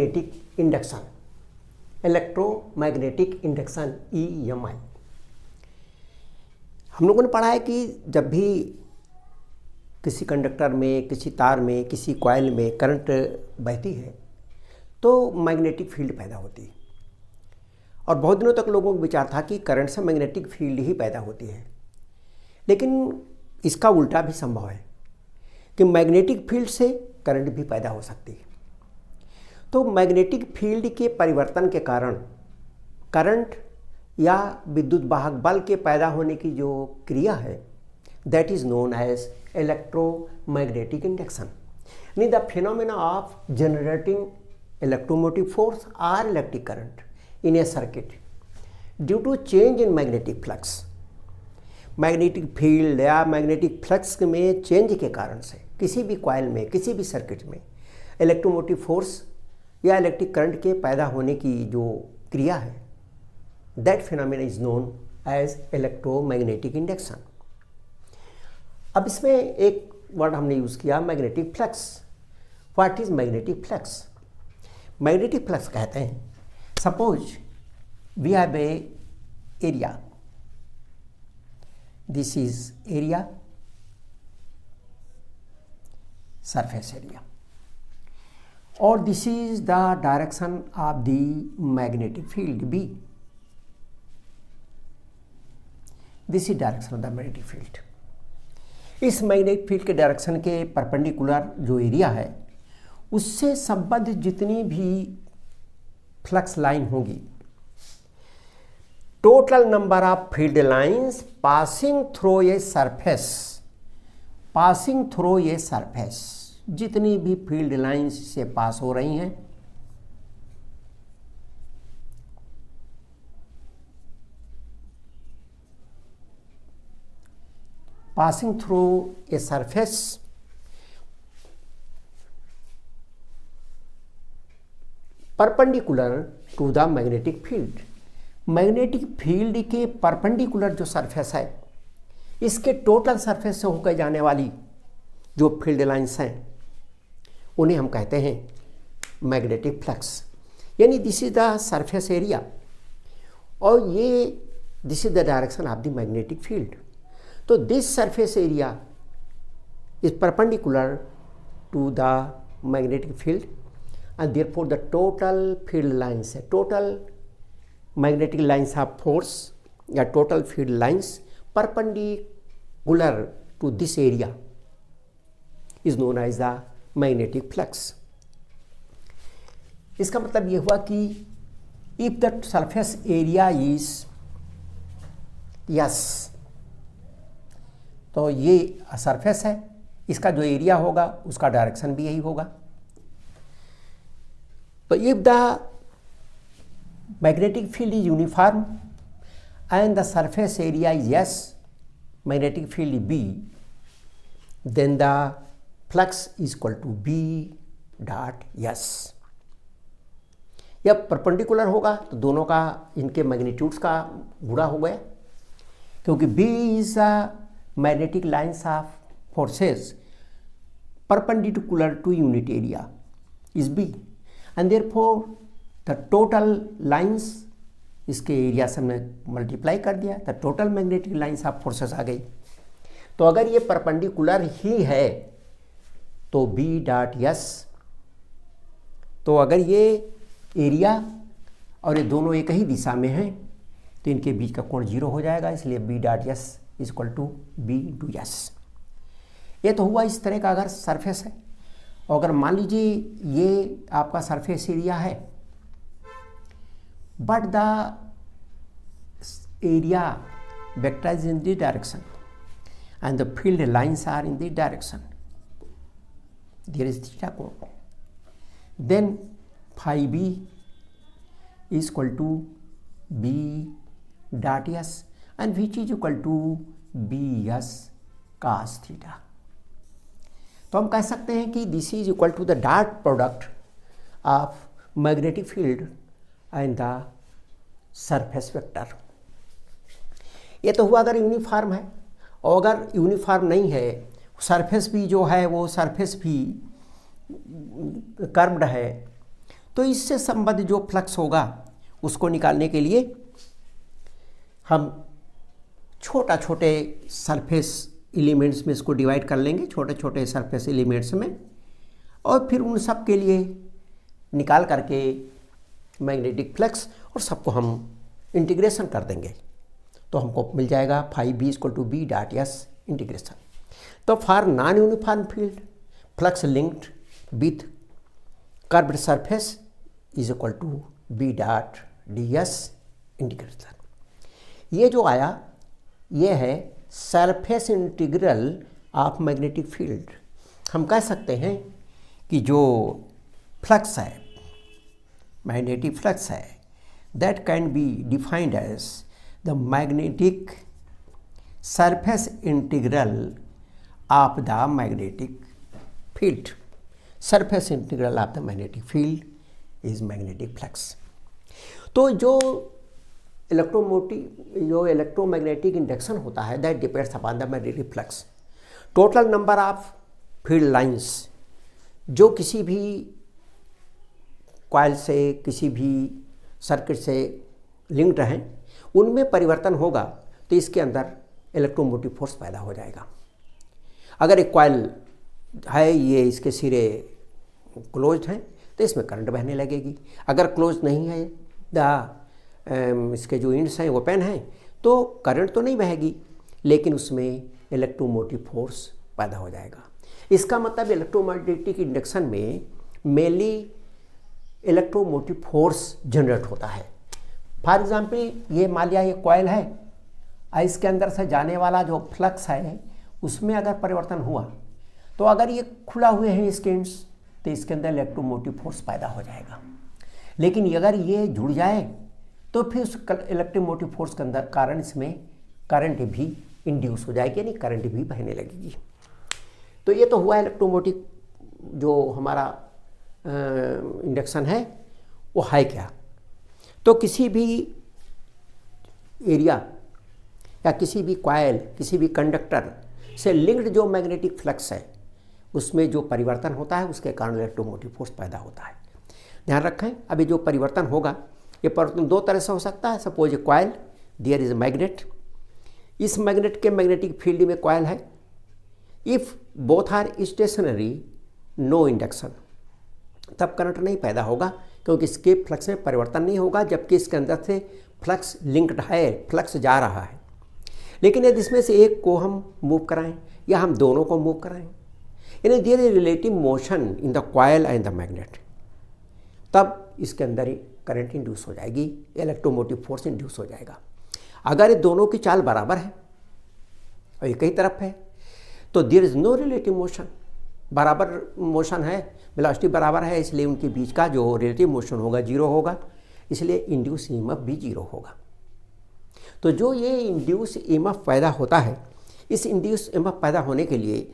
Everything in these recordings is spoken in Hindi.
Electromagnetic induction, electromagnetic induction EMI। हम लोगों ने पढ़ा है कि जब भी किसी कंडक्टर में, किसी तार में, किसी कॉइल में करंट बहती है तो मैग्नेटिक फील्ड पैदा होती है। और बहुत दिनों तक लोगों को विचार था कि करंट से मैग्नेटिक फील्ड ही पैदा होती है, लेकिन इसका उल्टा भी संभव है कि मैग्नेटिक फील्ड से करंट भी पैदा हो सकती है। तो मैग्नेटिक फील्ड के परिवर्तन के कारण करंट या विद्युत वाहक बल के पैदा होने की जो क्रिया है, that is known as electromagnetic induction. यानी the phenomena of generating electromotive force और electric current in a circuit due to change in magnetic flux. Magnetic field या मैग्नेटिक फ्लक्स में चेंज के कारण से किसी भी कॉइल में, किसी भी सर्किट में इलेक्ट्रोमोटिव फोर्स या इलेक्ट्रिक करंट के पैदा होने की जो क्रिया है, that phenomena is known as electromagnetic induction. अब इसमें एक वर्ड हमने यूज़ किया, magnetic flux. What is magnetic flux? Magnetic flux कहते हैं, suppose we have a area, this is area, surface area, or this is the direction of the magnetic field B. This is direction of the magnetic field. इस मैग्नेटिक फील्ड के डायरेक्शन के परपेंडिकुलर जो एरिया है उससे संबंधित जितनी भी फ्लक्स लाइन होगी, total number of field lines passing through a surface, जितनी भी फील्ड लाइंस से पास हो रही हैं, passing through a surface perpendicular to the magnetic field। Magnetic field के परपेंडिकुलर जो सरफेस है, इसके टोटल सरफेस से होकर जाने वाली जो फील्ड लाइंस हैं उन्हें हम कहते हैं मैग्नेटिक फ्लक्स। यानी this is the surface area और ये this is the direction of the magnetic field. तो this surface area is perpendicular to the magnetic field and therefore the total field lines है, total magnetic lines of force या total field lines perpendicular to this area is known as the magnetic flux। इसका मतलब ये हुआ कि if the surface area is yes, तो ये सरफेस है, इसका जो एरिया होगा उसका डायरेक्शन भी यही होगा। तो if the magnetic field is uniform and the surface area is S, magnetic field B, then the flux is equal to B dot S। यह परपेंडिकुलर होगा तो दोनों का, इनके मैग्नीट्यूड्स का गुणा हो गया, क्योंकि B is a magnetic lines of forces perpendicular to unit area is B and therefore the total lines, इसके एरिया से हमने मल्टीप्लाई कर दिया, the total magnetic lines of forces आ गई। तो अगर ये परपेंडिकुलर ही है तो B डॉट S, तो अगर ये एरिया और ये दोनों एक ही दिशा में हैं तो इनके बीच का कोण 0 हो जाएगा, इसलिए B dot S is equal to B to S। ये तो हुआ इस तरह का अगर सरफेस है। और अगर मान लीजिए ये आपका सरफेस एरिया है, but the area vector is in this direction and the field lines are in this direction, there is theta coordinate, then phi B is equal to B dot S and which is equal to BS cos theta। तो हम कह सकते हैं कि this is equal to the dot product of magnetic field and the surface vector. ये तो हुआ अगर यूनिफॉर्म है, और अगर यूनिफॉर्म नहीं है, सरफेस भी जो है वो सरफेस भी कर्व्ड है, तो इससे संबंधित जो फ्लक्स होगा उसको निकालने के लिए हम छोटे सरफेस एलिमेंट्स में इसको डिवाइड कर लेंगे, छोटे सरफेस एलिमेंट्स में, और फिर उन सब के लिए निकाल करके मैग्नेटिक फ्लक्स और सबको हम इंटीग्रेशन कर देंगे तो हमको मिल जाएगा phi b = b dot s integration. तो for non uniform field flux linked with curved surface is equal to b dot ds integration. ये जो आया ये है surface integral of magnetic field. हम कह सकते हैं कि जो फ्लक्स है, मैग्नेटिक फ्लक्स है, that can be defined as the magnetic surface integral of the magnetic field. Surface integral of the magnetic field is magnetic flux. तो जो इलेक्ट्रोमैग्नेटिक इंडक्शन होता है that depends upon the magnetic flux. Total number of field lines जो किसी भी कॉइल से, किसी भी सर्किट से लिंक्ड हैं, उनमें परिवर्तन होगा तो इसके अंदर इलेक्ट्रोमोटिव फोर्स पैदा हो जाएगा। अगर एक कॉइल है, ये इसके सिरे क्लोज्ड हैं तो इसमें करंट बहने लगेगी। अगर क्लोज नहीं है, इसके जो इंड्स हैं ओपन हैं, तो करंट तो नहीं बहेगी लेकिन उसमें इलेक्ट्रोमोटिव फोर्स पैदा हो जाएगा। इसका मतलब इलेक्ट्रोमैग्नेटिक इंडक्शन में मेनली इलेक्ट्रोमोटिव फोर्स जनरेट होता है। फॉर एग्जांपल ये मान लिया ये कॉइल है, इसके अंदर से जाने वाला जो फ्लक्स है उसमें अगर परिवर्तन हुआ तो अगर ये खुला हुए हैं इसके एंड्स तो इसके अंदर इलेक्ट्रोमोटिव फोर्स पैदा हो जाएगा। लेकिन अगर ये जुड़ जाए तो फिर उस इलेक्ट्रोमोटिव फोर्स के अंदर कारण इसमें करंट भी इंड्यूस हो जाएगी, यानी करंट भी बहने लगेगी। तो ये तो हुआ इलेक्ट्रोमोटिव जो हमारा इंडक्शन है वो है क्या। तो किसी भी एरिया या किसी भी कॉइल, किसी भी कंडक्टर से लिंक्ड जो मैग्नेटिक फ्लक्स है उसमें जो परिवर्तन होता है उसके कारण इलेक्ट्रोमोटिव फोर्स पैदा होता है। ध्यान रखें, अभी जो परिवर्तन होगा ये परिवर्तन दो तरह से हो सकता है। Suppose a coil, there is a magnet, इस मैग्नेट के मैग्नेटिक फील्ड में कॉइल है। If both are stationary no induction, तब करंट नहीं पैदा होगा क्योंकि इसके फ्लक्स में परिवर्तन नहीं होगा, जबकि इसके अंदर से फ्लक्स लिंक्ड है, फ्लक्स जा रहा है। लेकिन यदि इसमें से एक को हम मूव कराएं या हम दोनों को मूव कराएं, यानी there is relative motion in the coil and the magnet, तब इसके अंदर ही करंट इंड्यूस हो जाएगी, इलेक्ट्रोमोटिव फोर्स इंड्यूस हो जाएगा। अगर ये दोनों की चाल बराबर है और एक ही तरफ है तो there is no relative motion, बराबर मोशन है, वेलोसिटी बराबर है, इसलिए उनके बीच का जो रिलेटिव मोशन होगा जीरो होगा, इसलिए इंड्यूस ईएमएफ भी जीरो होगा। तो जो ये इंड्यूस ईएमएफ पैदा होता है, इस इंड्यूस ईएमएफ पैदा होने के लिए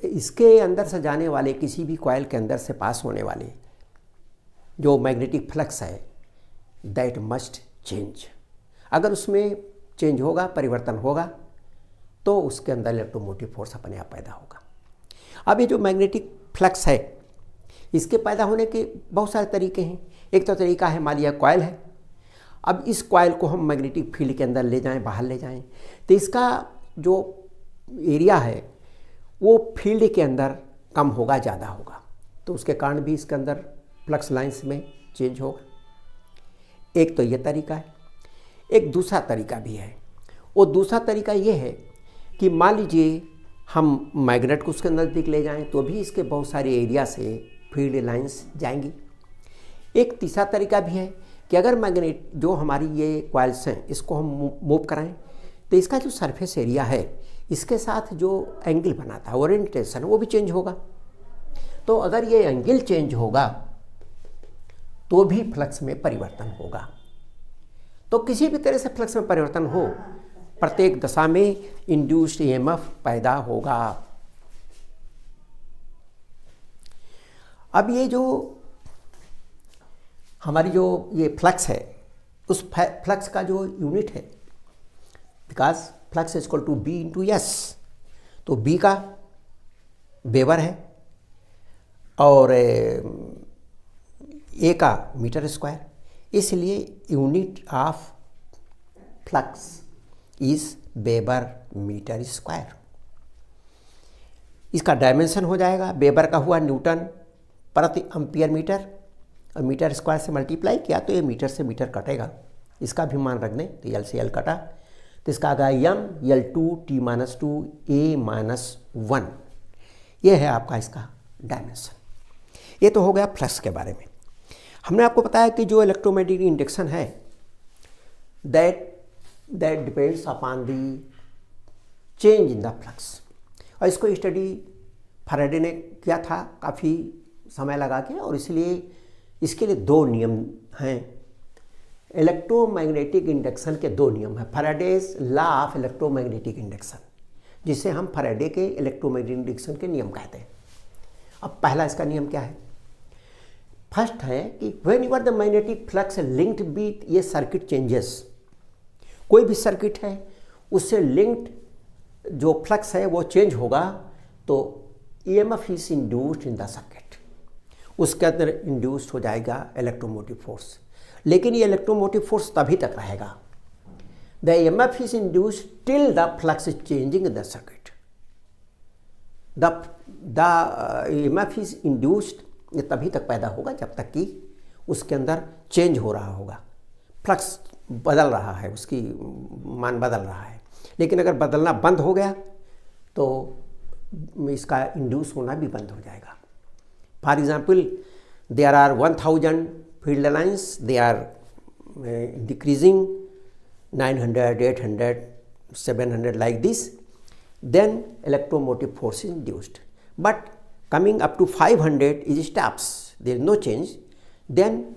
इसके अंदर से जाने वाले किसी भी कॉइल के अंदर से पास होने वाले जो मैग्नेटिक फ्लक्स है दैट मस्ट चेंज। अगर उसमें चेंज होगा, परिवर्तन होगा, तो उसके अंदर इलेक्ट्रोमोटिव फोर्स अपने आप पैदा होगा। अब ये जो मैग्नेटिक फ्लक्स है इसके पैदा होने के बहुत सारे तरीके हैं। एक तो तरीका है, मान लिया कॉइल है, अब इस कॉइल को हम मैग्नेटिक फील्ड के अंदर ले जाएं, बाहर ले जाएं, तो इसका जो एरिया है वो फील्ड के अंदर कम होगा, ज़्यादा होगा, तो उसके कारण भी इसके अंदर फ्लक्स लाइंस में चेंज होगा। एक तो ये तरीका है। एक दूसरा तरीका भी है। वो दूसरा तरीका ये है कि मान लीजिए हम मैग्नेट को उसके नज़दीक ले जाएं तो भी इसके बहुत सारे एरिया से फील्ड लाइंस जाएंगी। एक तीसरा तरीका भी है कि अगर मैग्नेट जो हमारी ये कॉइल्स हैं इसको हम मूव कराएं तो इसका जो सरफेस एरिया है इसके साथ जो एंगल बनाता है, ओरिएंटेशन, वो भी चेंज होगा। तो अगर ये एंगल चेंज होगा तो भी फ्लक्स में परिवर्तन होगा। तो किसी भी तरह से फ्लक्स में परिवर्तन हो, प्रत्येक दशा में इंड्यूस्ड ईएमएफ पैदा होगा। अब ये जो हमारी जो ये फ्लक्स है उस फ्लक्स का जो यूनिट है, because flux is equal to B into S, तो बी का वेबर है और ए का मीटर स्क्वायर, इसलिए unit of flux is weber metre square. इसका डायमेंशन हो जाएगा, वेबर का हुआ न्यूटन प्रति एम्पियर मीटर, और मीटर स्क्वायर से मल्टीप्लाई किया तो ये मीटर से मीटर कटेगा, इसका भी मान रख दें तो एल से एल कटा, तो इसका आ गया एम L2 T-2 A-1। ये है आपका इसका डायमेंशन। ये तो हो गया फ्लक्स के बारे में। हमने आपको बताया कि जो इलेक्ट्रोमैग्नेटिक इंडक्शन है that depends upon the change in the flux, और इसको स्टडी फैराडे ने किया था काफ़ी समय लगा के, और इसलिए इसके लिए दो नियम हैं। इलेक्ट्रोमैग्नेटिक इंडक्शन के दो नियम हैं, Faraday's law of electromagnetic induction, जिसे हम फैराडे के इलेक्ट्रोमैग्नेटिक इंडक्शन के नियम कहते हैं। अब पहला इसका नियम क्या है? फर्स्ट है कि when ever the magnetic flux linked with ये सर्किट चेंजेस, कोई भी सर्किट है उससे लिंक्ड जो फ्लक्स है वो चेंज होगा तो EMF is induced in the circuit, उसके अंदर इंड्यूस्ड हो जाएगा इलेक्ट्रोमोटिव फोर्स। लेकिन ये इलेक्ट्रोमोटिव फोर्स तभी तक रहेगा, the EMF is induced till the flux is changing in the circuit. The EMF is induced ये तभी तक पैदा होगा जब तक कि उसके अंदर चेंज हो रहा होगा, फ्लक्स बदल रहा है, उसकी मान बदल रहा है। लेकिन अगर बदलना बंद हो गया तो इसका इंड्यूस होना भी बंद हो जाएगा। For example there are 1000 field lines, they are decreasing 900, 800, 700 like this, then electromotive force is induced. But coming up to 500 it stops, there is no change, then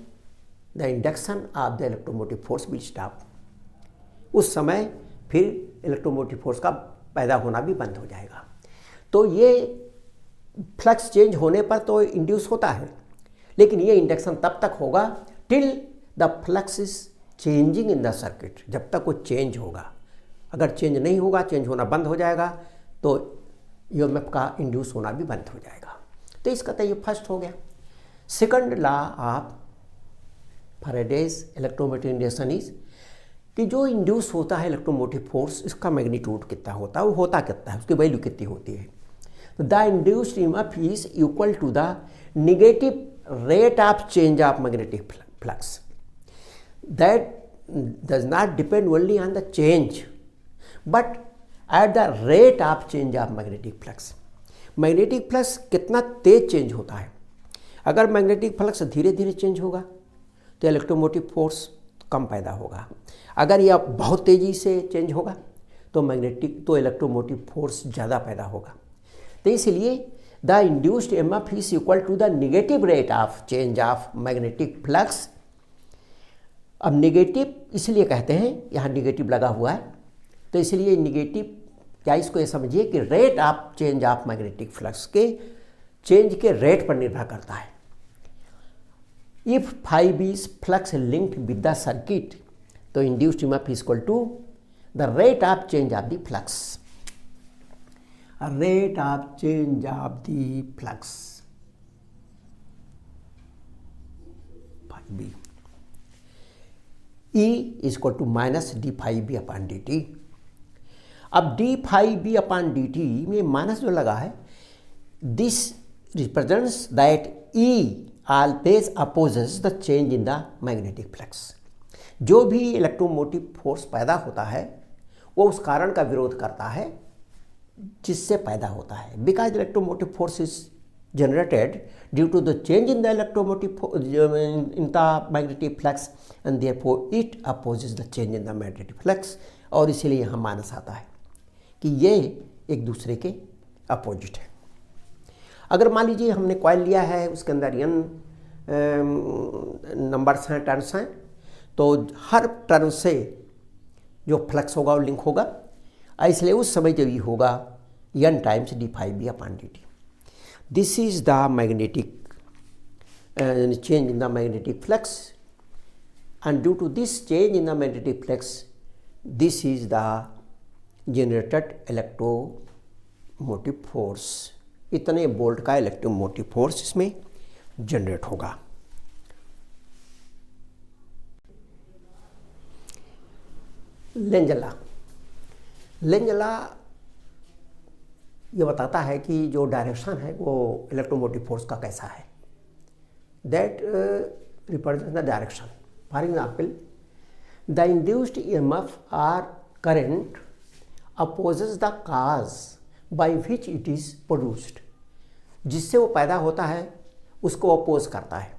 the induction of the electromotive force will stop. उस समय फिर इलेक्ट्रोमोटिव फोर्स का पैदा होना भी बंद हो जाएगा। तो ये फ्लक्स चेंज होने पर तो इंड्यूस होता है, लेकिन ये इंडक्शन तब तक होगा till the flux is changing in the circuit, जब तक वो चेंज होगा। अगर चेंज नहीं होगा, चेंज होना बंद हो जाएगा तो EMF का इंड्यूस होना भी बंद हो जाएगा। तो इसका तो ये फर्स्ट हो गया। Second law of Faraday's electromagnetic induction is कि जो इंड्यूस होता है इलेक्ट्रोमोटिव फोर्स, इसका मैग्नीट्यूड कितना होता है, वो होता कितना है, उसकी वैल्यू कितनी होती है। The induced EMF is equal to the negative rate of change of magnetic flux, that does not depend only on the change but at the rate of change of magnetic flux. Magnetic flux कितना तेज चेंज होता है। अगर मैग्नेटिक फ्लक्स धीरे धीरे चेंज होगा तो इलेक्ट्रोमोटिव फोर्स कम पैदा होगा। अगर यह बहुत तेज़ी से चेंज होगा तो इलेक्ट्रोमोटिव फोर्स ज़्यादा पैदा होगा। तो इसलिए the induced EMF is equal to the negative rate of change of magnetic flux. अब नेगेटिव इसलिए कहते हैं, यहाँ नेगेटिव लगा हुआ है, तो इसलिए नेगेटिव क्या, इसको ये समझिए कि rate of change of magnetic flux के चेंज के रेट पर निर्भर करता है। If 5 is flux linked with the circuit, तो induced EMF is equal to the rate of change of the flux. Rate of change of the flux 5B. E is equal to minus d5B upon dt. अब d5B upon dt में माइनस जो लगा है, this represents that E always opposes the change in the magnetic flux. जो भी इलेक्ट्रोमोटिव फोर्स पैदा होता है वो उस कारण का विरोध करता है जिससे पैदा होता है। Because electromotive force is generated due to the change in the electromotive in the magnetic flux and therefore it opposes the change in the magnetic flux. और इसीलिए यहाँ माइनस आता है कि ये एक दूसरे के अपोजिट है। अगर मान लीजिए हमने कॉइल लिया है, उसके अंदर n नंबर्स हैं, टर्न्स हैं, तो हर टर्न से जो फ्लक्स होगा वो लिंक होगा, इसलिए उस समय जब ये होगा n times d5B upon dt। This is the magnetic change in the magnetic flux and due to this change in the magnetic flux this is the generated electromotive force. इतने वोल्ट का इलेक्ट्रोमोटिव फोर्स इसमें जनरेट होगा। Lenz law. लेंज लॉ ये बताता है कि जो डायरेक्शन है वो इलेक्ट्रोमोटिव फोर्स का कैसा है। That represent the direction. For example, the induced EMF or current opposes the cause by which it is produced. जिससे वो पैदा होता है उसको अपोज करता है।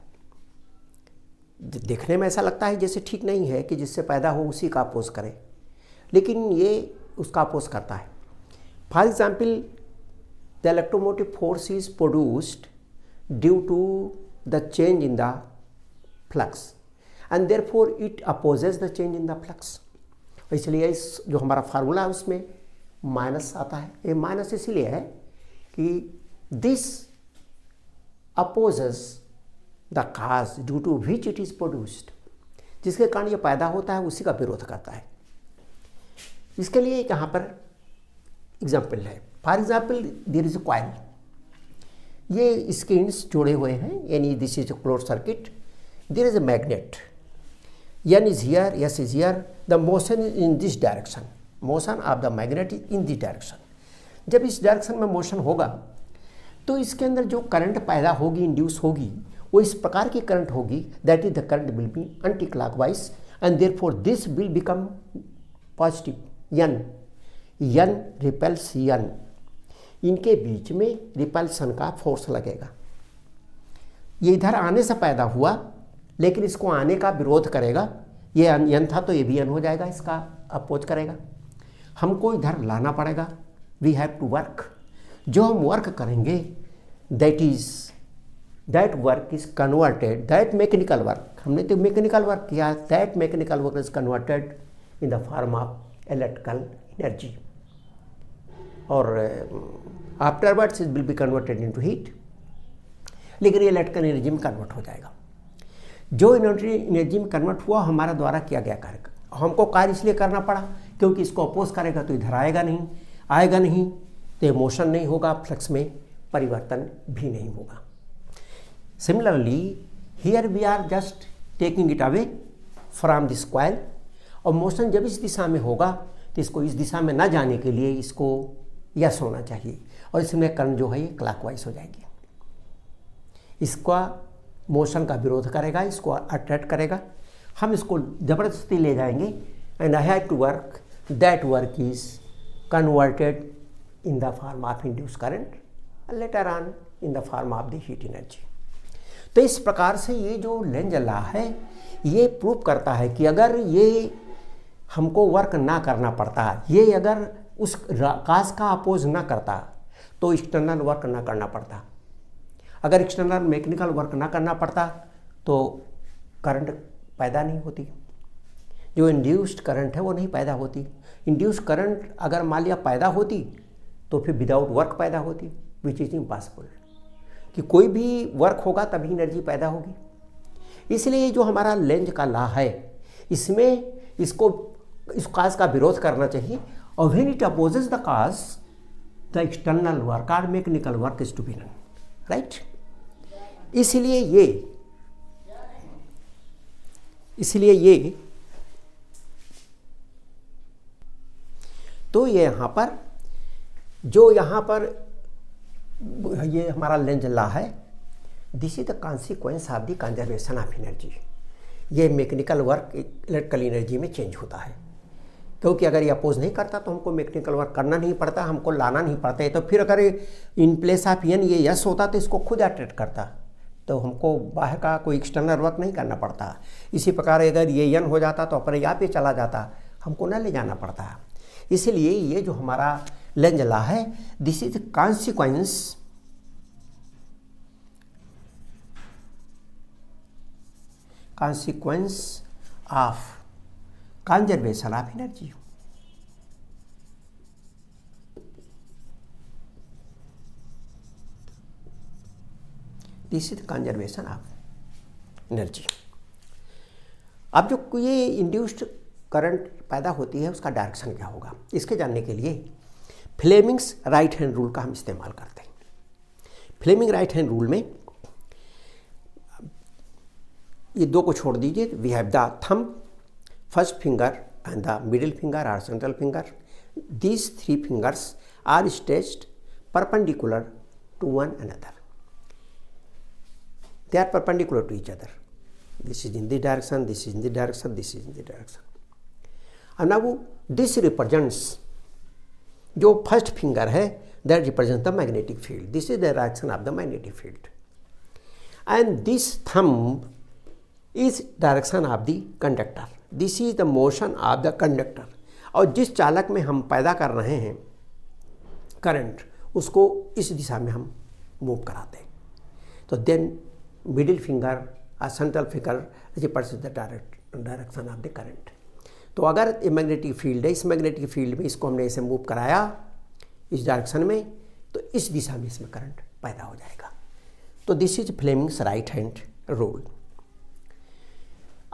देखने में ऐसा लगता है जैसे ठीक नहीं है कि जिससे पैदा हो उसी का अपोज करे, लेकिन ये उसका अपोज करता है। For example, the electromotive force is produced due to the change in the flux and therefore it opposes the change in the flux. इसलिए इस जो हमारा फार्मूला है उसमें माइनस आता है। ये माइनस इसलिए है कि this opposes the cause due to which it is produced. जिसके कारण ये पैदा होता है उसी का विरोध करता है। इसके लिए यहाँ पर एग्जाम्पल है। For example, there is a coil. ये स्क्रीन्स जुड़े हुए हैं, यानी this is a close circuit. There is a magnet. N is here, S is here. The motion is in this direction. Motion of the magnet is in this direction. जब इस डायरेक्शन में मोशन होगा तो इसके अंदर जो करंट पैदा होगी, इंड्यूस होगी, वो इस प्रकार की करंट होगी, that is the current will be anti clockwise and therefore this will become positive. N repels N। इनके बीच में रिपल्सन का फोर्स लगेगा। ये इधर आने से पैदा हुआ, लेकिन इसको आने का विरोध करेगा। ये N था तो ये भी N हो जाएगा, इसका अपोज करेगा। हमको इधर लाना पड़ेगा। We have to work. जो हम वर्क करेंगे that work is converted, that mechanical work, हमने तो मैकेनिकल वर्क किया, that mechanical work is converted in the form of electrical energy और afterwards it will be converted into heat. लेकिन ये इलेक्ट्रिकल एनर्जी में कन्वर्ट हो जाएगा। जो एनर्जी में कन्वर्ट हुआ हमारा द्वारा किया गया कार्य, हमको कार्य इसलिए करना पड़ा क्योंकि इसको अपोज करेगा तो इधर आएगा नहीं तो मोशन नहीं होगा, फ्लक्स में परिवर्तन भी नहीं होगा। Similarly here we are just taking it away from this coil, और मोशन जब इस दिशा में होगा तो इसको इस दिशा में न जाने के लिए इसको यस होना चाहिए, और इसमें करंट जो है ये क्लॉकवाइज हो जाएगी। इसका मोशन का विरोध करेगा, इसको अट्रैक्ट करेगा। हम इसको ज़बरदस्ती ले जाएंगे and I have to work, that work is converted in the form of induce current, later on in the form of the heat energy. तो इस प्रकार से ये जो लेंज लॉ है ये प्रूव करता है कि अगर ये हमको वर्क ना करना पड़ता, ये अगर उस काज का अपोज ना करता तो एक्सटर्नल वर्क ना करना पड़ता। अगर एक्सटर्नल मैकेनिकल वर्क ना करना पड़ता तो करंट पैदा नहीं होती। जो इंड्यूस्ड करंट है वो नहीं पैदा होती। इंड्यूस्ड करंट अगर मान लिया पैदा होती तो फिर विदाउट वर्क पैदा होती, विच इज़ इम्पॉसिबल। कि कोई भी वर्क होगा तभी एनर्जी पैदा होगी। इसलिए जो हमारा लेंज का लॉ है इसमें इस काज का विरोध करना चाहिए, और when it opposes the cause the external work और mechanical work is to be done, right. इसलिए ये तो ये यहाँ पर ये हमारा लेंज लॉ है। This is the consequence of the conservation of energy. ये मैकेनिकल वर्क इलेक्ट्रिकल एनर्जी में चेंज होता है, क्योंकि अगर ये अपोज नहीं करता तो हमको मैकेनिकल वर्क करना नहीं पड़ता, हमको लाना नहीं पड़ता है। तो फिर अगर इन प्लेस ऑफ N ये यस होता तो इसको खुद अट्रैक्ट करता, तो हमको बाहर का कोई एक्सटर्नल वर्क नहीं करना पड़ता। इसी प्रकार अगर ये N हो जाता तो अपने यहाँ पे चला जाता, हमको न ले जाना पड़ता। इसलिए ये जो हमारा लेंज लॉ है this is consequence of conservation of energy. This is conservation of energy. अब जो ये इंड्यूस्ड करंट पैदा होती है उसका डायरेक्शन क्या होगा, इसके जानने के लिए फ्लेमिंग्स राइट हैंड रूल का हम इस्तेमाल करते हैं। फ्लेमिंग राइट हैंड रूल में ये दो को छोड़ दीजिए, we have the thumb, first finger and the middle finger or central finger. These three fingers are stretched perpendicular to one another. They are perpendicular to each other. This is in the direction, this is in the direction, this is in the direction. And now this represents, जो फर्स्ट फिंगर है, that represents the magnetic field. This is the direction of the magnetic field. And this thumb is direction of the conductor. This is the motion of the conductor. और जिस चालक में हम पैदा कर रहे हैं करंट, उसको इस दिशा में हम मूव कराते हैं. तो देन मिडिल फिंगर और central finger represent the direction of the current. तो अगर ये मैग्नेटिक फील्ड है, इस मैग्नेटिक फील्ड में इसको हमने ऐसे मूव कराया इस डायरेक्शन में, तो इस दिशा में इसमें करंट पैदा हो जाएगा. तो this is Fleming's right hand rule.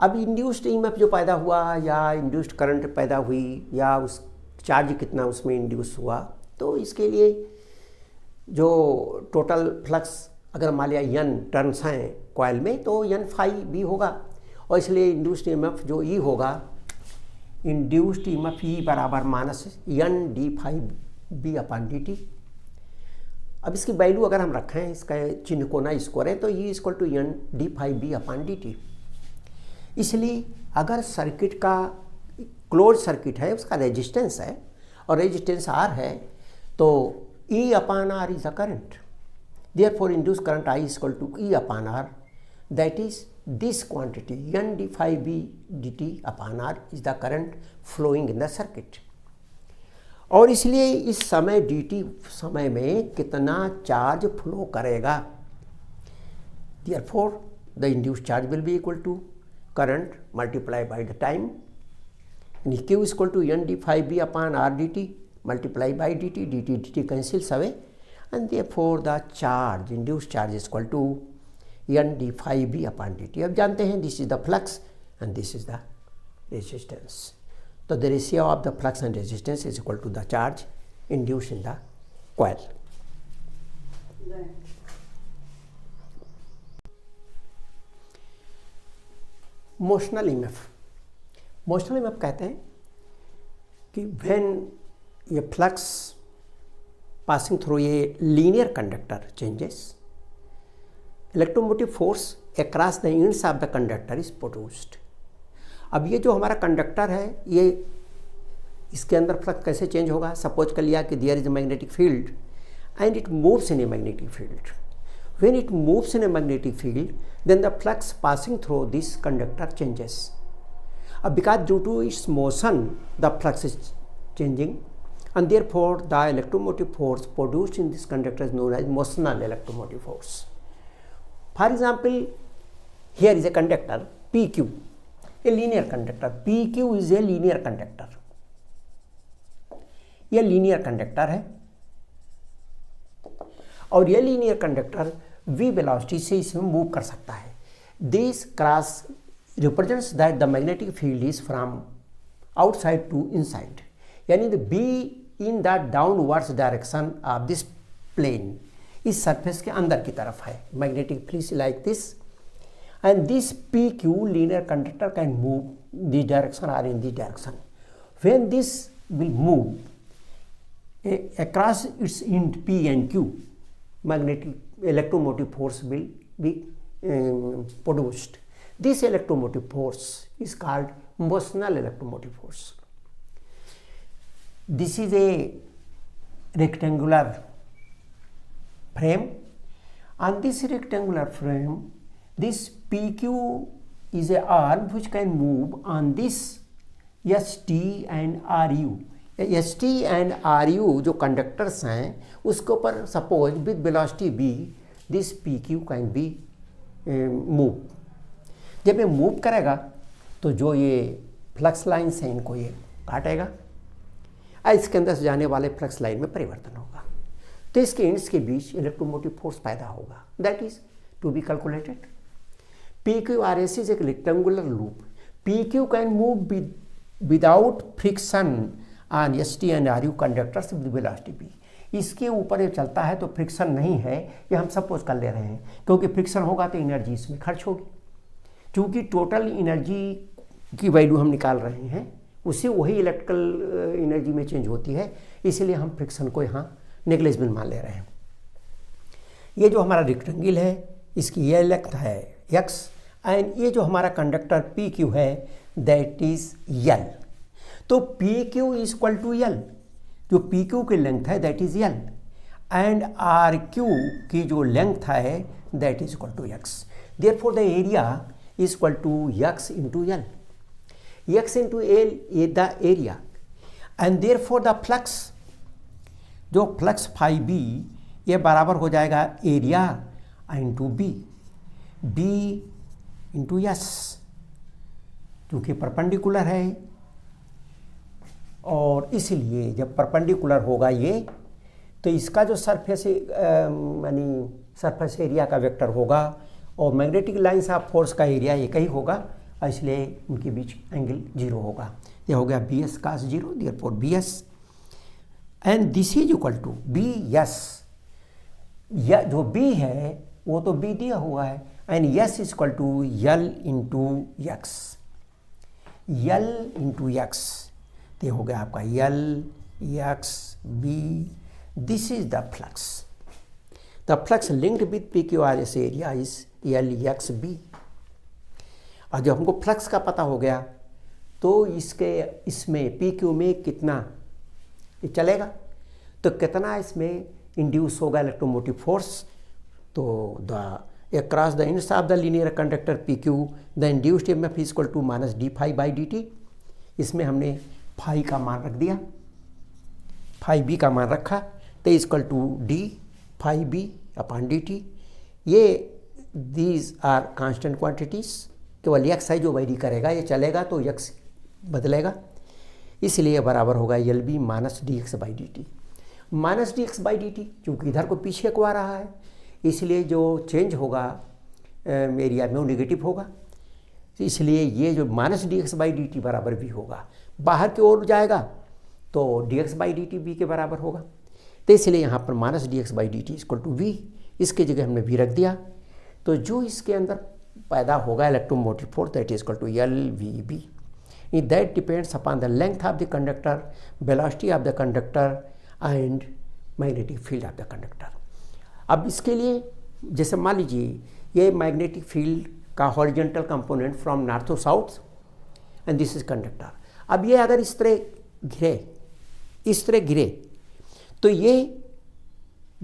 अब इंड्यूस्ड ईएमएफ जो पैदा हुआ या इंड्यूस्ड करंट पैदा हुई या उस चार्ज कितना उसमें इंड्यूस हुआ, तो इसके लिए जो टोटल फ्लक्स अगर मान लिया n टर्न्स हैं कॉइल में, तो n फाई बी होगा. और इसलिए इंड्यूस्ड ईएमएफ जो ई होगा, इंड्यूस्ड ईएमएफ ई बराबर minus n D phi B upon D T. अब इसकी वैल्यू अगर हम रखें, इसका चिन्ह को ना इसको करें, तो E equal to n D phi B upon D T. इसलिए अगर सर्किट का क्लोज सर्किट है, उसका रेजिस्टेंस है और रेजिस्टेंस आर है, तो E upon R is a current. Therefore, induced current I is equal to E upon R. That is, this quantity n d phi b dt upon R is the current flowing in the circuit. और इसलिए इस समय dt समय में कितना चार्ज फ्लो करेगा. Therefore, the induced charge will be equal to current multiplied by the time. And Q is equal to n d phi b upon R dt multiplied by dt. dt cancels away. And therefore the charge, induced charge is equal to n d phi b upon dt. अब जानते हैं this is the flux and this is the resistance. So the ratio of the flux and resistance is equal to the charge induced in the coil. Motional EMF. Motional EMF कहते हैं कि when ये flux passing through a linear conductor changes, electromotive force across the ends of the conductor is produced. अब ये जो हमारा कंडक्टर है, ये इसके अंदर फ्लक्स कैसे चेंज होगा. सपोज कर लिया कि there is a magnetic field and it moves in a magnetic field. When it moves in a magnetic field, then the flux passing through this conductor changes. अब because due to its motion the flux is changing, and therefore the electromotive force produced in this conductor is known as motional electromotive force. For example, here is a conductor PQ, a linear conductor. PQ is a linear conductor. ये linear conductor है और ये linear conductor v velocity से इसमें मूव कर सकता है. This cross represents that the magnetic field is from outside to inside. यानी the b in the downwards direction of this plane, इस सरफेस के अंदर की तरफ है. Magnetic field like this and this PQ linear conductor can move this direction or in this direction. When this will move across its end P and Q, magnetic electromotive force will be produced. This electromotive force is called motional electromotive force. This is a rectangular frame. On this rectangular frame, this PQ is a arm which can move on this ST and RU. ST and RU जो कंडक्टर्स हैं, उसके ऊपर suppose with velocity v, this PQ can be move. जब ये मूव करेगा तो जो ये फ्लक्स लाइन्स हैं इनको ये काटेगा. इसके अंदर से जाने वाले फ्लक्स लाइन में परिवर्तन होगा, तो इसके एंड्स के बीच इलेक्ट्रोमोटिव फोर्स पैदा होगा. That is to be calculated. PQRS is एक rectangular loop. PQ can move without friction on ST and RU conductors with velocity v. इसके ऊपर ये चलता है तो फ्रिक्शन नहीं है, ये हम सपोज कर ले रहे हैं, क्योंकि फ्रिक्शन होगा तो एनर्जी इसमें खर्च होगी. चूँकि टोटल एनर्जी की वैल्यू हम निकाल रहे हैं उससे वही इलेक्ट्रिकल एनर्जी में चेंज होती है, इसलिए हम फ्रिक्शन को यहाँ नेग्लिजिबल मान ले रहे हैं। ये जो हमारा रेक्टेंगल है इसकी ये लेंथ है x, एंड ये जो हमारा कंडक्टर पी क्यू है दैट इज L। तो P Q is equal to L, जो पी क्यू की लेंथ है that is L, and R Q की जो लेंथ है that is equal to x। Therefore the area is equal to x into L। x into L is the area, and therefore the flux, जो फ्लक्स फाई बी ये बराबर हो जाएगा area into B into S, क्योंकि परपेंडिकुलर है और इसलिए जब परपेंडिकुलर होगा ये तो इसका जो सरफेस यानी सरफेस एरिया का वेक्टर होगा और मैग्नेटिक लाइंस ऑफ फोर्स का एरिया एक ही होगा, इसलिए उनके बीच एंगल 0 होगा। ये हो गया B S cos 0, therefore B S and this is equal to B S. या जो b है वो तो b दिया हुआ है, and s is equal to l into X, l into X, तो हो गया आपका l x b। This is the flux linked with P Q R S area is l x b। और जब हमको फ्लक्स का पता हो गया तो इसमें पी क्यू में कितना चलेगा, तो कितना इसमें इंड्यूस होगा इलेक्ट्रोमोटिव फोर्स। तो the across the ends of the linear conductor P Q the induced EMF is equal to minus D phi by D T. इसमें हमने फाई का मान रख दिया, फाई बी का मान रखा, तो equal to D phi B upon D T. ये दीज आर कांस्टेंट क्वांटिटीज, केवल एक्स है जो वेरी करेगा, ये चलेगा तो एक्स बदलेगा, इसलिए बराबर होगा L B minus D X by D T. Minus D X by D T क्योंकि इधर को पीछे को आ रहा है, इसलिए जो चेंज होगा एरिया में वो नेगेटिव होगा, इसलिए ये जो minus D X by D T बराबर भी होगा। बाहर की ओर जाएगा तो D X by D T B के बराबर होगा, तो इसलिए यहाँ पर minus D X by D T equal to V, इसके जगह हमने वी रख दिया। तो जो इसके अंदर पैदा होगा electromotive force that is equal to L V B, that depends upon the length of the conductor, velocity of the conductor and magnetic field of the conductor. अब इसके लिए जैसे मान लीजिए ये मैग्नेटिक फील्ड का horizontal component from north to south and this is conductor. अब ये अगर इस तरह गिरे तो ये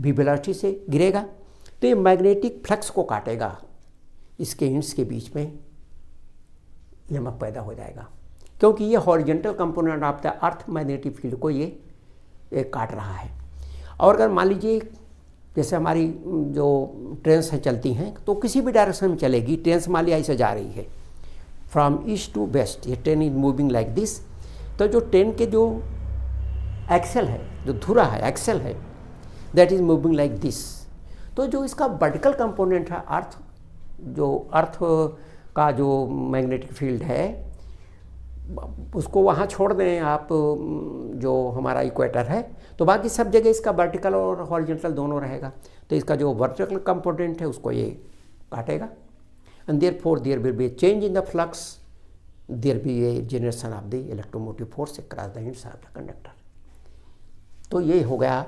भी वेलोसिटी से गिरेगा, तो ये मैग्नेटिक फ्लक्स को काटेगा, इसके एंड्स के बीच में EMF पैदा हो जाएगा, क्योंकि ये horizontal component of the earth magnetic field को ये काट रहा है। और अगर मान लीजिए जैसे हमारी जो ट्रेन्स हैं चलती हैं तो किसी भी डायरेक्शन में चलेगी, ट्रेन मान लिया ऐसे जा रही है फ्रॉम ईस्ट टू वेस्ट, ये train is moving like this, तो जो ट्रेन के जो एक्सेल है, जो धुरा है एक्सेल है, that is moving like this. तो जो इसका वर्टिकल कंपोनेंट है अर्थ, जो अर्थ का जो मैग्नेटिक फील्ड है उसको वहाँ छोड़ दें आप, जो हमारा इक्वेटर है, तो बाकी सब जगह इसका वर्टिकल और हॉरिजॉन्टल दोनों रहेगा, तो इसका जो वर्टिकल कंपोनेंट है उसको ये काटेगा, and therefore there will be a change in the flux, there be a generation of the electromotive force across the ends of the conductor. तो ये हो गया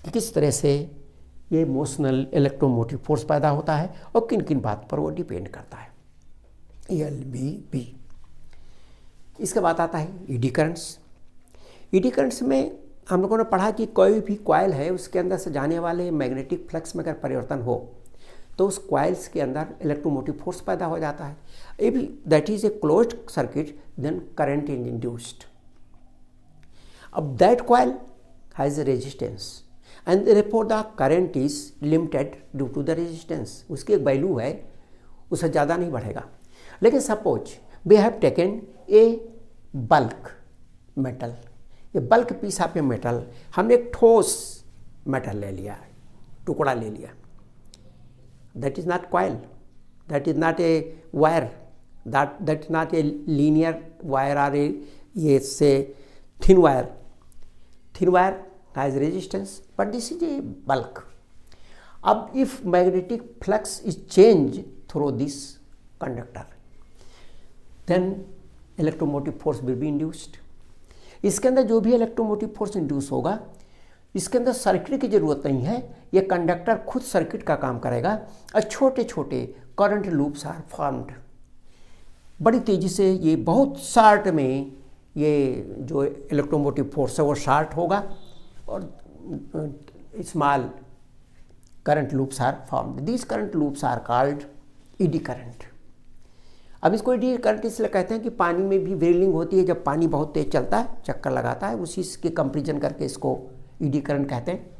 कि किस तरह से ये मोशनल इलेक्ट्रोमोटिव फोर्स पैदा होता है और किन किन बात पर वो डिपेंड करता है, एल बी बी। इसके बाद आता है ईडी करंट्स। ईडी करंट्स में हम लोगों ने पढ़ा कि कोई भी कॉइल है उसके अंदर से जाने वाले मैग्नेटिक फ्लक्स में अगर परिवर्तन हो तो उस कॉइल्स के अंदर इलेक्ट्रोमोटिव फोर्स पैदा हो जाता है। If that is a closed circuit then current is induced. अब that coil has a resistance and therefore the current is limited due to the resistance. उसकी एक वैल्यू है, उससे ज़्यादा नहीं बढ़ेगा। लेकिन suppose we have taken a bulk metal, ये bulk piece of a metal, हमने एक ठोस मेटल ले लिया, टुकड़ा ले लिया, that is not coil, that is not a wire, that is not a linear wire और ये से thin wire has resistance, but this is a bulk. अब if magnetic flux is changed through this conductor, then electromotive force will be induced. इसके अंदर जो भी इलेक्ट्रोमोटिव फोर्स इंड्यूस होगा, इसके अंदर सर्किट की ज़रूरत नहीं है, ये कंडक्टर खुद सर्किट का काम करेगा और छोटे छोटे करंट लूप्स आर फॉर्म्ड। बड़ी तेज़ी से ये बहुत शार्ट में ये जो इलेक्ट्रोमोटिव फोर्स है वो शार्ट होगा और small current loops are formed. These current loops are called eddy current. अब इसको ईडी करंट इसलिए कहते हैं कि पानी में भी व्हीलिंग होती है, जब पानी बहुत तेज चलता है, चक्कर लगाता है, उसी के कंपेरिजन करके इसको ईडी करंट कहते हैं।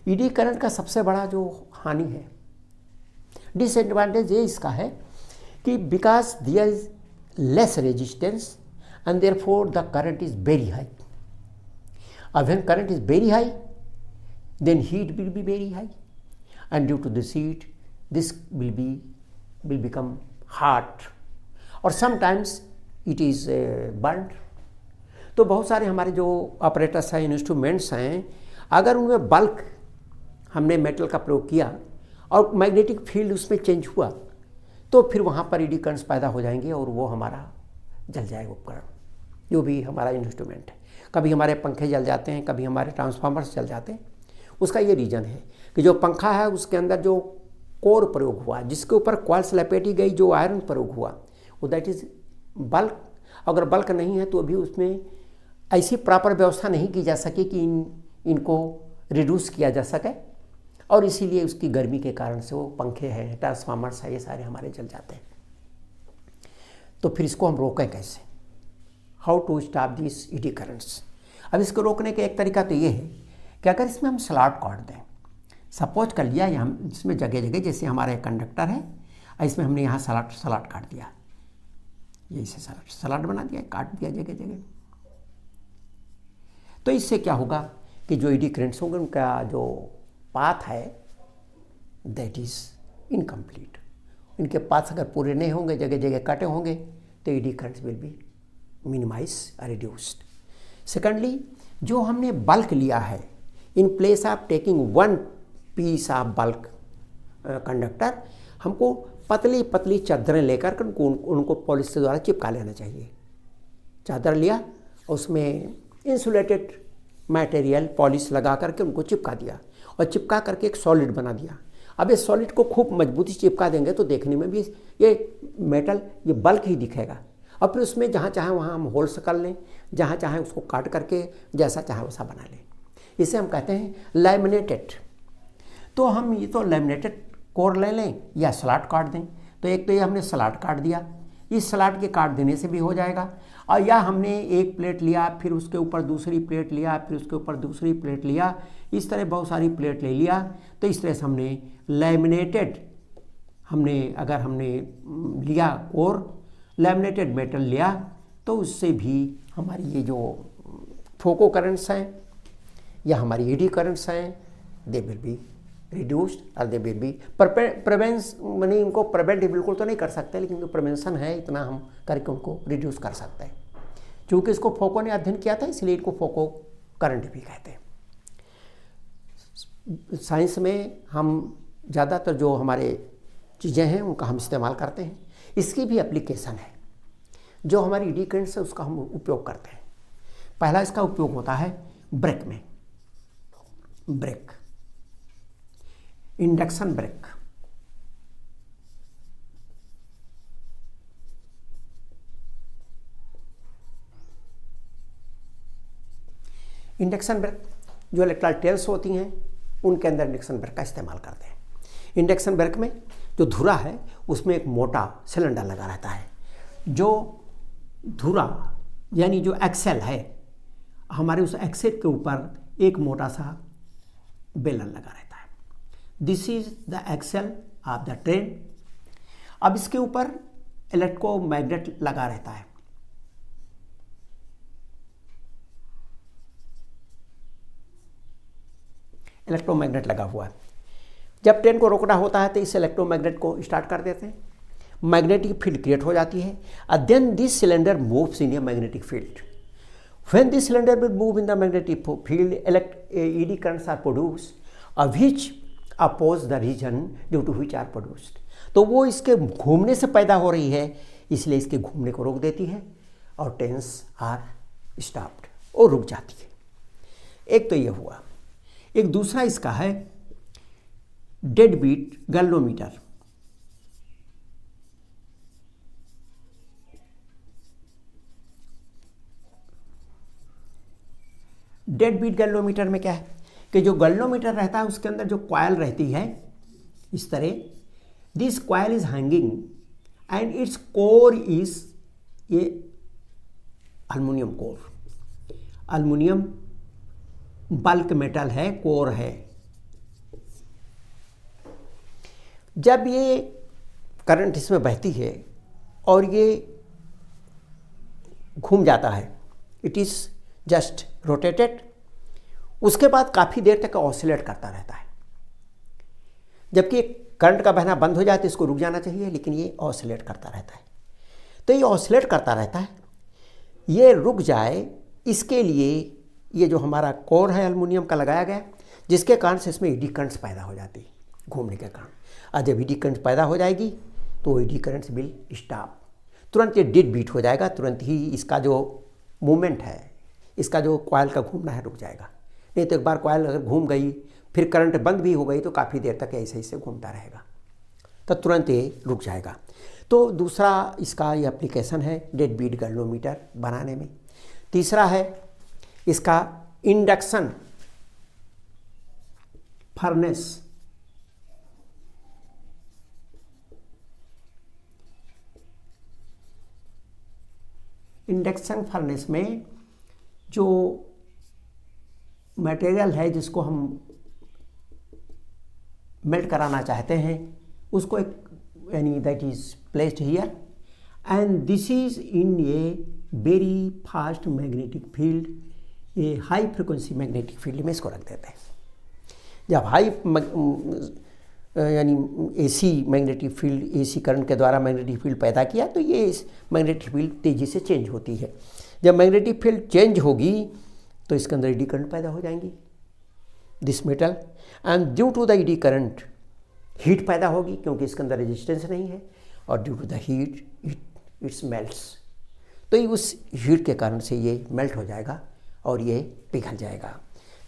ईडी करंट का सबसे बड़ा जो हानि है, डिसएडवांटेज ये इसका है कि because there is less resistance and therefore the current is very high. अब when current is very high then heat will be very high, and due to this heat this will become hot or sometimes it is burnt। तो बहुत सारे हमारे जो ऑपरेटर्स हैं, इंस्ट्रूमेंट्स हैं, अगर उनमें बल्क हमने मेटल का प्रयोग किया और मैग्नेटिक फील्ड उसमें चेंज हुआ तो फिर वहाँ पर ईडी करंट्स पैदा हो जाएंगे और वो हमारा जल जाएगा उपकरण, जो भी हमारा इंस्ट्रूमेंट है। कभी हमारे पंखे जल जाते हैं, कभी हमारे ट्रांसफार्मर्स जल जाते हैं। उसका ये रीज़न है कि जो पंखा है उसके अंदर जो कोर प्रयोग हुआ, जिसके ऊपर कॉइल्स लपेटी गई, जो आयरन प्रयोग हुआ, वो दैट इज़ बल्क। अगर बल्क नहीं है तो अभी उसमें ऐसी प्रॉपर व्यवस्था नहीं की जा सके कि इनको रिड्यूस किया जा सके, और इसीलिए उसकी गर्मी के कारण से वो पंखे हैं, ट्रांसफार्मर्स है, ये सारे हमारे जल जाते हैं। तो फिर इसको हम रोकें कैसे? How to stop this eddy currents. अब इसको रोकने का एक तरीका तो ये है कि अगर इसमें हम स्लॉट काट दें, सपोज कर लिया हम इसमें जगह जगह, जैसे हमारा एक कंडक्टर है, इसमें हमने यहाँ स्लॉट काट दिया, ये इसे स्लॉट बना दिया, काट दिया जगह जगह। तो इससे क्या होगा कि जो ईडी करंट्स होंगे उनका जो पाथ है दैट इज इनकम्प्लीट। इनके पाथ अगर पूरे नहीं होंगे, जगह जगह कटे होंगे, तो eddy currents will be minimize reduced. Secondly, जो हमने बल्क लिया है, in place of taking one piece of bulk conductor, हमको पतली पतली चादरें लेकर के उनको पॉलिश के द्वारा चिपका लेना चाहिए। चादर लिया, उसमें इंसुलेटेड मटेरियल पॉलिश लगा करके उनको चिपका दिया और चिपका करके एक सॉलिड बना दिया। अब इस सॉलिड को खूब मजबूती से चिपका देंगे तो देखने में भी ये मेटल, ये बल्क ही दिखेगा। और फिर उसमें जहाँ चाहे वहाँ हम होल्स कर लें, जहाँ चाहे उसको काट करके जैसा चाहे वैसा बना लें। इसे हम कहते हैं लैमिनेटेड। तो हम ये तो लैमिनेटेड कोर ले लें या स्लॉट काट दें। तो एक तो ये हमने स्लॉट काट दिया, इस स्लॉट के काट देने से भी हो जाएगा। और या हमने एक प्लेट लिया, फिर उसके ऊपर दूसरी प्लेट लिया, फिर उसके ऊपर दूसरी प्लेट लिया, इस तरह बहुत सारी प्लेट ले लिया। तो इस तरह से हमने लैमिनेटेड, अगर हमने लिया और लैमिनेटेड मेटल लिया, तो उससे भी हमारी ये जो फोको करंट्स हैं या हमारी ईडी करंट्स हैं, दे विल बी रिड्यूस्ड और दे विल बी प्रिवेंस, मानी उनको प्रिवेंट बिल्कुल तो नहीं कर सकते, लेकिन जो प्रिवेंशन है इतना हम करके उनको रिड्यूस कर सकते हैं। क्योंकि इसको फोको ने अध्ययन किया था, इसलिए इनको फोको करंट भी कहते हैं। साइंस में हम ज़्यादातर जो हमारे चीज़ें हैं उनका हम इस्तेमाल करते हैं। इसकी भी एप्लीकेशन है, जो हमारी ईडी करंट है उसका हम उपयोग करते हैं। पहला इसका उपयोग होता है ब्रेक में, brake, induction brake. Induction brake जो इलेक्ट्रिकल टेल्स होती हैं उनके अंदर इंडक्शन ब्रेक का इस्तेमाल करते हैं। इंडक्शन ब्रेक में जो धुरा है उसमें एक मोटा सिलेंडर लगा रहता है। जो धुरा यानी जो एक्सेल है, हमारे उस एक्सेल के ऊपर एक मोटा सा बेलन लगा रहता है। This is the axle of the train. अब इसके ऊपर इलेक्ट्रोमैग्नेट लगा रहता है। इलेक्ट्रोमैग्नेट लगा हुआ है। जब ट्रेन को रोकना होता है तो इस इलेक्ट्रोमैग्नेट को स्टार्ट कर देते हैं, मैग्नेटिक फील्ड क्रिएट हो जाती है, and then this cylinder moves in a magnetic field. When this cylinder will move in the magnetic field, ED currents are produced, which oppose the region due to which are produced. तो वो इसके घूमने से पैदा हो रही है, इसलिए इसके घूमने को रोक देती है। और टेंस आर स्टॉप्ड, वो रुक जाती है। एक तो ये हुआ। एक दूसरा इसका है dead beat galvanometer. Dead beat galvanometer में क्या है कि जो गैल्वेनोमीटर रहता है उसके अंदर जो कॉइल रहती है इस तरह, this coil is hanging and its core is ये aluminium core. Aluminium bulk metal है, कोर है। जब ये करंट इसमें बहती है और ये घूम जाता है, इट इज जस्ट रोटेटेड, उसके बाद काफ़ी देर तक ऑसिलेट करता रहता है। जबकि करंट का बहना बंद हो जाए तो इसको रुक जाना चाहिए, लेकिन ये ऑसिलेट करता रहता है। तो ये ऑसिलेट करता रहता है, ये रुक जाए इसके लिए ये जो हमारा कोर है एल्युमिनियम का लगाया गया, जिसके कारण से इसमें ईडी करंट्स पैदा हो जाती है घूमने के कारण। और जब ईडी करंट पैदा हो जाएगी तो ईडी करंट्स विल स्टॉप, तुरंत ये डेड बीट हो जाएगा, तुरंत ही इसका जो मूवमेंट है, इसका जो कॉइल का घूमना है रुक जाएगा। नहीं तो एक बार कॉइल अगर घूम गई फिर करंट बंद भी हो गई तो काफ़ी देर तक ऐसे ऐसे घूमता रहेगा, तो तुरंत ये रुक जाएगा। तो दूसरा इसका ये एप्लीकेशन है डेड बीट गैल्वेनोमीटर बनाने में। तीसरा है इसका इंडक्शन फर्नेस। इंडक्शन फर्नेस में जो मटेरियल है जिसको हम मेल्ट कराना चाहते हैं उसको एक यानी that is placed here and this is in a very fast magnetic field, ये हाई फ्रिक्वेंसी मैग्नेटिक फील्ड में इसको रख देते हैं। जब हाई यानी AC magnetic field, AC current के द्वारा मैग्नेटिक फील्ड पैदा किया तो ये इस मैग्नेटिक फील्ड तेज़ी से चेंज होती है। जब मैग्नेटिक फील्ड चेंज होगी तो इसके अंदर ईडी करंट पैदा हो जाएंगी, this metal, and due to the eddy current heat पैदा होगी क्योंकि इसके अंदर रेजिस्टेंस नहीं है, और due to the heat its melts, तो ये उस हीट के कारण से ये मेल्ट हो जाएगा और ये पिघल जाएगा।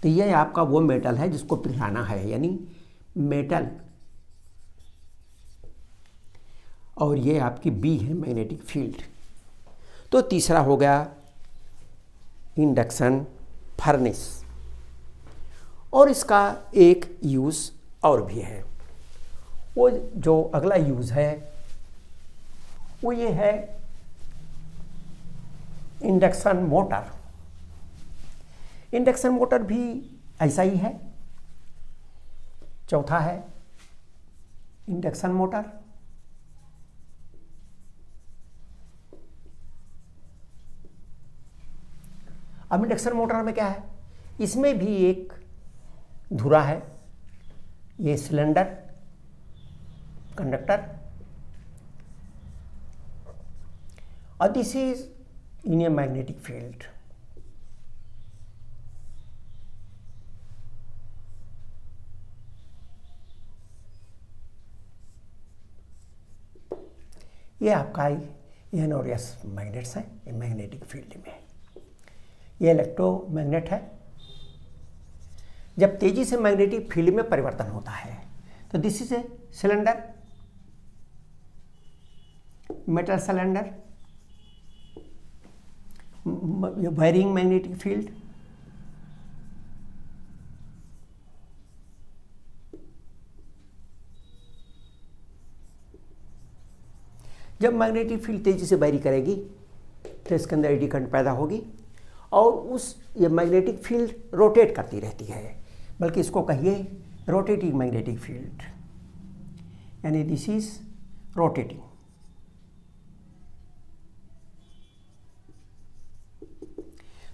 तो ये आपका वो मेटल है जिसको पिघलाना है, यानी मेटल, और ये आपकी बी है मैग्नेटिक फील्ड। तो तीसरा हो गया इंडक्शन फर्नेस। और इसका एक यूज़ और भी है, वो जो अगला यूज़ है वो ये है इंडक्शन मोटर। इंडक्शन मोटर भी ऐसा ही है। चौथा है इंडक्शन मोटर। अब इंडक्शन मोटर में क्या है, इसमें भी एक धुरा है, ये सिलेंडर कंडक्टर, और this is in a magnetic field. ये आपका ये नोरियस मैग्नेट्स हैं, ये मैग्नेटिक फील्ड में। ये इलेक्ट्रोमैग्नेट है। जब तेजी से मैग्नेटिक फील्ड में परिवर्तन होता है तो this is a cylinder, metal cylinder, varying magnetic field. जब मैग्नेटिक फील्ड तेजी से वेरी करेगी तो इसके अंदर एडी करंट पैदा होगी और उस ये मैग्नेटिक फील्ड रोटेट करती रहती है, बल्कि इसको कहिए रोटेटिंग मैग्नेटिक फील्ड, यानी दिस इज रोटेटिंग।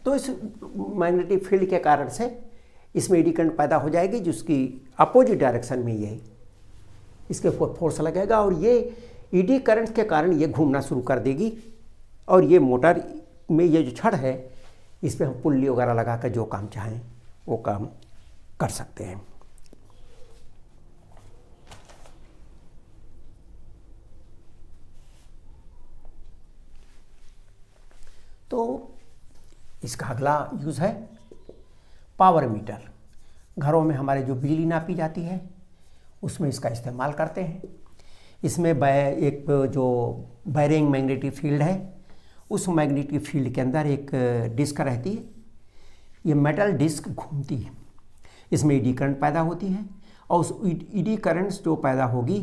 तो इस मैग्नेटिक फील्ड के कारण से इसमें एडी करंट पैदा हो जाएगी, जिसकी अपोजिट डायरेक्शन में ये इसके फोर्स लगेगा और ये ईडी करंट के कारण ये घूमना शुरू कर देगी। और ये मोटर में ये जो छड़ है इस पर हम पुल्ली वगैरह लगा कर जो काम चाहें वो काम कर सकते हैं। तो इसका अगला यूज़ है पावर मीटर। घरों में हमारे जो बिजली नापी जाती है उसमें इसका इस्तेमाल करते हैं। इसमें एक जो बैरिंग मैग्नेटिक फील्ड है, उस मैग्नेटिक फील्ड के अंदर एक डिस्क रहती है। ये मेटल डिस्क घूमती है, इसमें ईडी करंट पैदा होती है और उस ईडी करंट्स जो पैदा होगी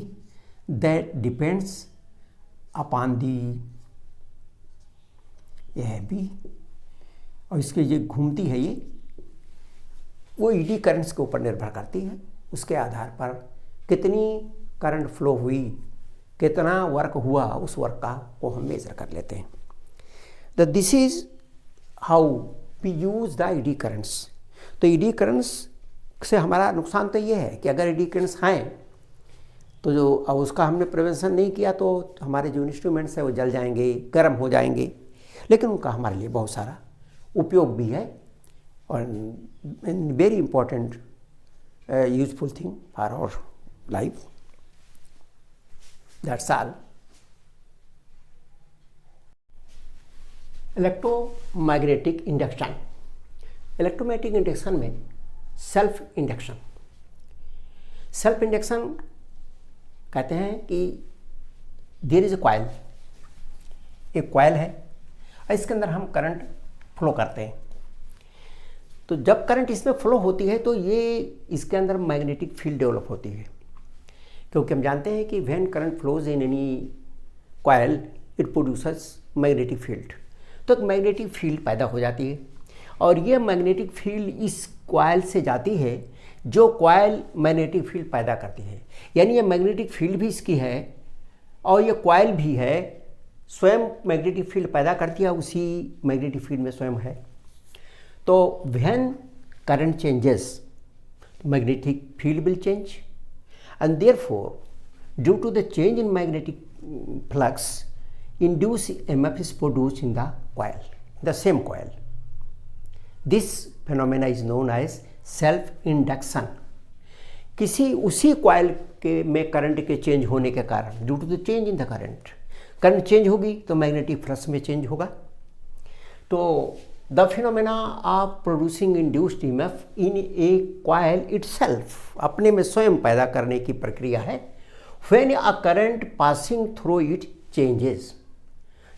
दैट डिपेंड्स अपॉन दी, ये है बी, और इसके ये घूमती है, ये वो ईडी करंट्स के ऊपर निर्भर करती है। उसके आधार पर कितनी करंट फ्लो हुई, कितना वर्क हुआ, उस वर्क का को हम मेजर कर लेते हैं। This is how we use the eddy currents. तो ईडी करंट्स से हमारा नुकसान तो ये है कि अगर ईडी करंट्स हैं तो जो उसका हमने प्रिवेंशन नहीं किया तो हमारे जो इंस्ट्रूमेंट्स हैं वो जल जाएंगे, गर्म हो जाएंगे, लेकिन उनका हमारे लिए बहुत सारा उपयोग भी है और very important useful thing for our life. That's all. Electromagnetic induction. Electromagnetic induction में सेल्फ इंडक्शन कहते हैं कि देयर इज ए कॉइल, एक कॉइल है और इसके अंदर हम करंट फ्लो करते हैं। तो जब करंट इसमें फ्लो होती है तो ये इसके अंदर मैग्नेटिक फील्ड डेवलप होती है, क्योंकि हम जानते हैं कि when current flows in any coil it produces magnetic field. तो एक मैग्नेटिक फील्ड पैदा हो जाती है और ये मैग्नेटिक फील्ड इस कॉइल से जाती है, जो कॉइल मैग्नेटिक फील्ड पैदा करती है। यानी ये मैग्नेटिक फील्ड भी इसकी है और ये कॉइल भी है, स्वयं मैग्नेटिक फील्ड पैदा करती है, उसी मैग्नेटिक फील्ड में स्वयं है। तो when current changes magnetic field will change and therefore due to the change in magnetic flux induced EMF is produced in the coil, the same coil. This phenomena is known as self induction. किसी उसी कॉइल के में करंट के चेंज होने के कारण, due to the change in the current change होगी तो मैग्नेटिक फ्लक्स में चेंज होगा। तो the phenomena of producing induced EMF in a coil itself, अपने में स्वयं पैदा करने की प्रक्रिया है। When a current passing through it changes,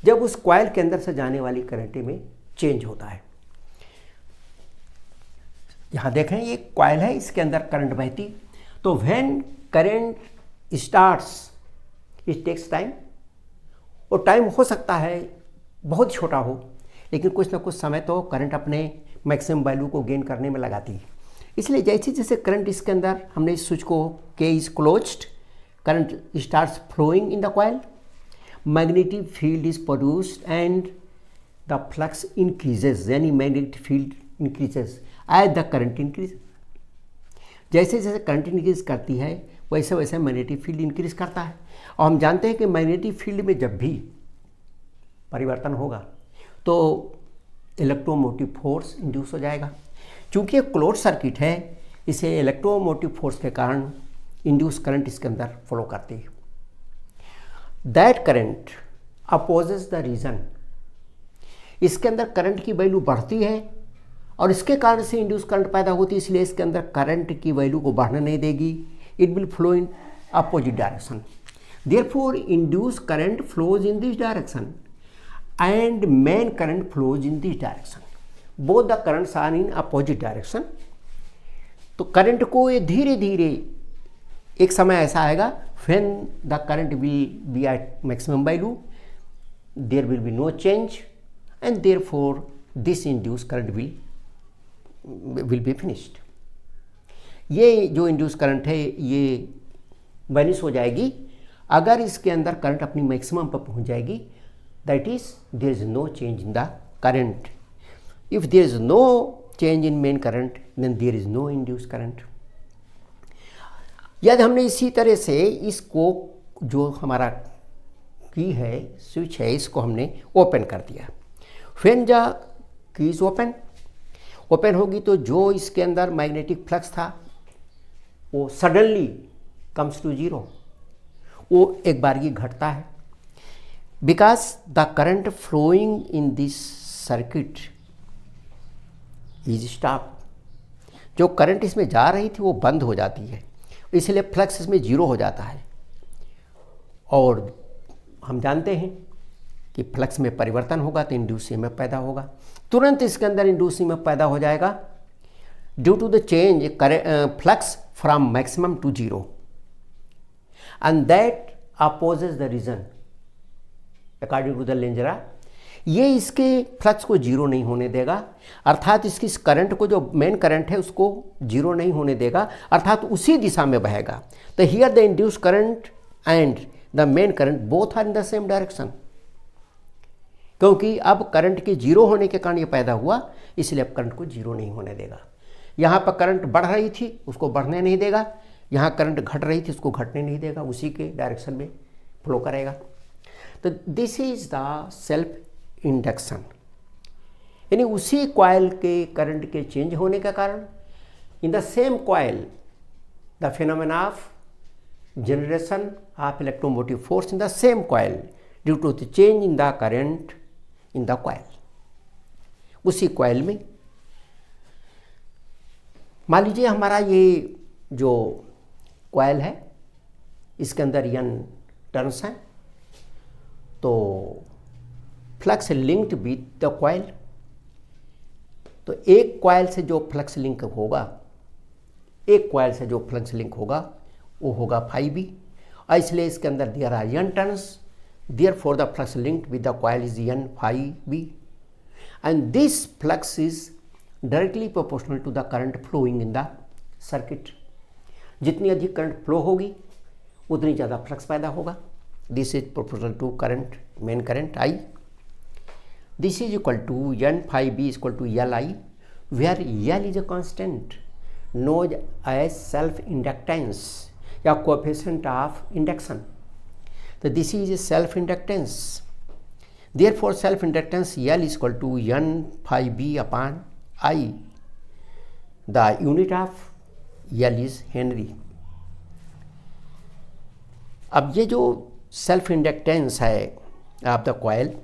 जब उस कॉइल के अंदर से जाने वाली करंट में चेंज होता है। यहां देखें ये कॉइल है, इसके अंदर करंट बहती, तो when current starts it takes time, और टाइम हो सकता है बहुत छोटा हो, लेकिन कुछ ना कुछ समय तो करंट अपने मैक्सिमम वैल्यू को गेन करने में लगाती है। इसलिए जैसे जैसे करंट इसके अंदर, हमने इस स्विच को K is closed, current starts flowing in the coil, magnetic field is produced and the flux increases, यानी magnetic field increases as the current increase. जैसे जैसे करंट इंक्रीज करती है वैसे वैसे मैग्नेटिक फील्ड इंक्रीज करता है। और हम जानते हैं कि मैग्नेटिक फील्ड में जब भी परिवर्तन होगा तो इलेक्ट्रोमोटिव फोर्स इंड्यूस हो जाएगा। चूँकि एक क्लोज सर्किट है, इसे इलेक्ट्रोमोटिव फोर्स के कारण इंड्यूस करंट इसके अंदर फ्लो करती है। That current opposes the reason, इसके अंदर करंट की वैल्यू बढ़ती है और इसके कारण से इंड्यूस करंट पैदा होती है, इसलिए इसके अंदर करंट की वैल्यू को बढ़ने नहीं देगी। It will flow in opposite direction, therefore induce current flows in this direction and main current flows in this direction, both the currents are in opposite direction. तो करंट को ये धीरे धीरे एक समय ऐसा आएगा when the current will be at maximum value, there will be no change and therefore this induced current will be finished. ये जो induced current है ये वैनिश हो जाएगी अगर इसके अंदर करंट अपनी मैक्सिमम पर पहुंच जाएगी, that is there is no change in the current. If there is no change in main current then there is no induced current. यदि हमने इसी तरह से इसको जो हमारा की है स्विच है इसको हमने ओपन कर दिया, when the key is open होगी तो जो इसके अंदर मैग्नेटिक फ्लक्स था वो सडनली कम्स टू जीरो, वो एक बार ये घटता है because the current flowing in this circuit is stop. जो करंट इसमें जा रही थी वो बंद हो जाती है, इसलिए फ्लक्स इसमें जीरो हो जाता है। और हम जानते हैं कि फ्लक्स में परिवर्तन होगा तो इंड्यूस ईएमएफ पैदा होगा। तुरंत इसके अंदर इंड्यूस ईएमएफ पैदा हो जाएगा due to the change flux from maximum to zero, and that opposes the reason according to the Lenz. ये इसके फ्लक्स को जीरो नहीं होने देगा, अर्थात इसकी करंट को, जो मेन करंट है उसको जीरो नहीं होने देगा, अर्थात उसी दिशा में बहेगा। तो here the induce current and the main current both are in the same direction. क्योंकि अब करंट के जीरो होने के कारण ये पैदा हुआ, इसलिए अब करंट को जीरो नहीं होने देगा। यहाँ पर करंट बढ़ रही थी, उसको बढ़ने नहीं देगा, यहाँ करंट घट रही थी, उसको घटने नहीं देगा, उसी के डायरेक्शन में फ्लो करेगा। तो this is the self induction, यानी उसी कॉइल के करंट के चेंज होने का कारण in the same coil the phenomena of generation of electromotive force in the same coil due to the change in the current in the coil. उसी कॉइल में मान लीजिए हमारा ये जो कॉइल है इसके अंदर n टर्न्स हैं, तो flux linked with the coil, तो एक कॉइल से जो फ्लक्स लिंक होगा, एक कॉइल से जो फ्लक्स लिंक होगा वो होगा phi b, और इसलिए इसके अंदर there are n turns, therefore the flux linked with the coil is n phi b, and this flux is directly proportional to the current flowing in the circuit. जितनी अधिक करंट फ्लो होगी उतनी ज़्यादा फ्लक्स पैदा होगा। This is proportional to current, main current I। This is equal to n phi b is equal to Li, where L is a constant knows as self inductance या कोएफिशिएंट ऑफ इंडक्शन। तो this is a self inductance, therefore self inductance L is equal to n phi b upon I। The unit of L is henry. अब ये जो सेल्फ इंडक्टेंस है ऑफ द कॉइल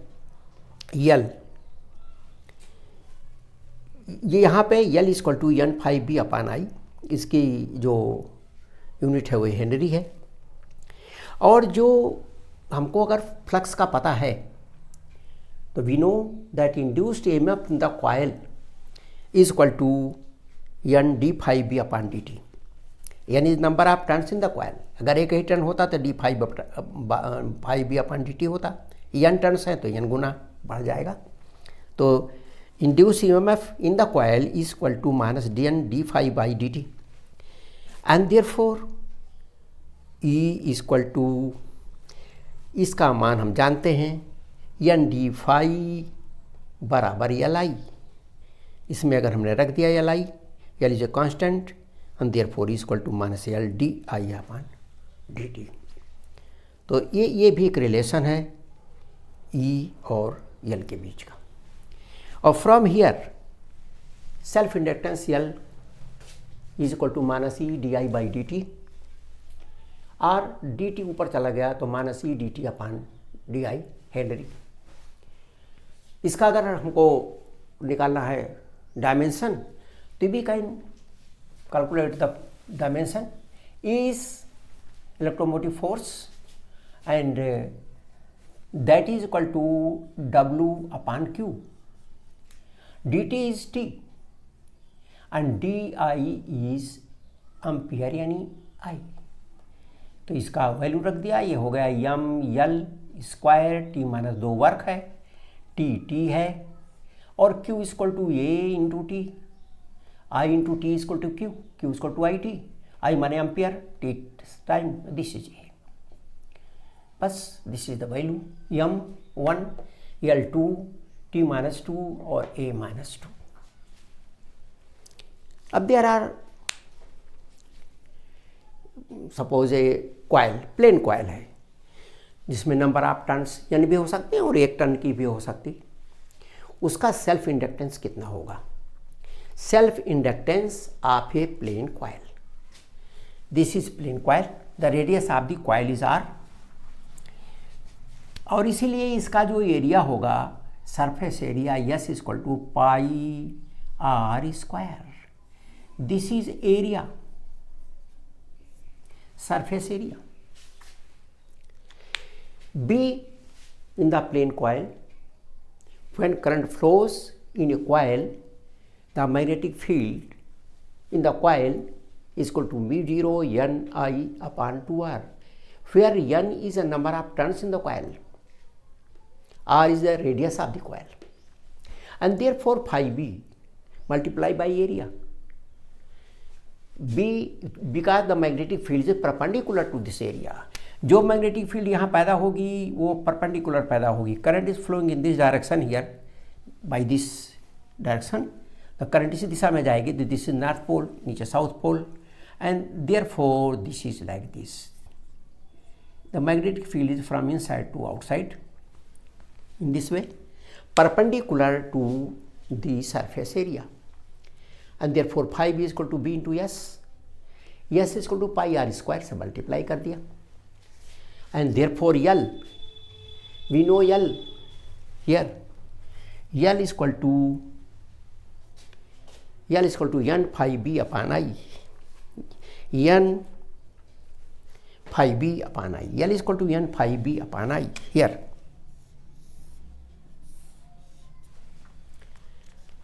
L, ये यहाँ पे L is equal to n phi b upon I, इसकी जो यूनिट है वो हेनरी है। और जो हमको अगर फ्लक्स का पता है तो we know that induced EMF in the coil is equal to n d phi b upon dt, यानी number of turns in the coil. अगर एक ही टर्न होता तो d phi b upon dt होता, n टर्न्स हैं तो n गुना बढ़ जाएगा। तो induce EMF in the coil is equal to minus dn d phi by dt, and therefore E is equal to, इसका मान हम जानते हैं n d phi बराबर Li। इसमें अगर हमने रख दिया Li, L is a constant, and therefore is equal to minus L d I upon dt। तो ये भी एक रिलेशन है E और L के बीच का। और from here self inductance L is equal to minus E di by dt, और dt ऊपर चला गया तो minus E dt upon di henry. इसका अगर हमको निकालना है डायमेंशन, तो we can calculate the dimension is electromotive force, and that is equal to W upon Q, dt is T and di is ampere यानी I। तो इसका वैल्यू रख दिया, ये हो गया m l square, t minus 2 work है, t है, और q is equal to a into t, I into t is equal to q, q is equal to I t, I माने ampere, t time, this is a. बस this is the value m1 l2 t minus 2 और a माइनस 2। अब there are suppose a coil, plane coil है जिसमें नंबर ऑफ टर्न्स यानी भी हो सकते हैं और एक टर्न की भी हो सकती। उसका सेल्फ इंडक्टेंस कितना होगा? Self inductance of a plane coil, this is plane coil, the radius of the coil is r, और इसीलिए इसका जो एरिया होगा surface area S is equal to pi r square. This is area, surface area. B, in the plane coil, when current flows in a coil, the magnetic field in the coil is equal to mu 0 n I upon 2r, where n is the number of turns in the coil, r is the radius of the coil, and therefore phi b multiplied by area. B, because the magnetic field is perpendicular to this area, जो मैग्नेटिक फील्ड यहाँ पैदा होगी वो परपेंडिकुलर पैदा होगी. Current is flowing in this direction here, by this direction the current इसी दिशा में जाएगी. दिस इज नॉर्थ पोल, नीचे south pole, and therefore this is like this. The magnetic field is from inside to outside in this way, perpendicular to the surface area, and therefore phi b is equal to b into s. s is equal to pi r square से मल्टीप्लाई कर दिया. And therefore L, we know L here, L is equal to n phi b upon I, n phi b upon I. L is equal to n phi b upon I here,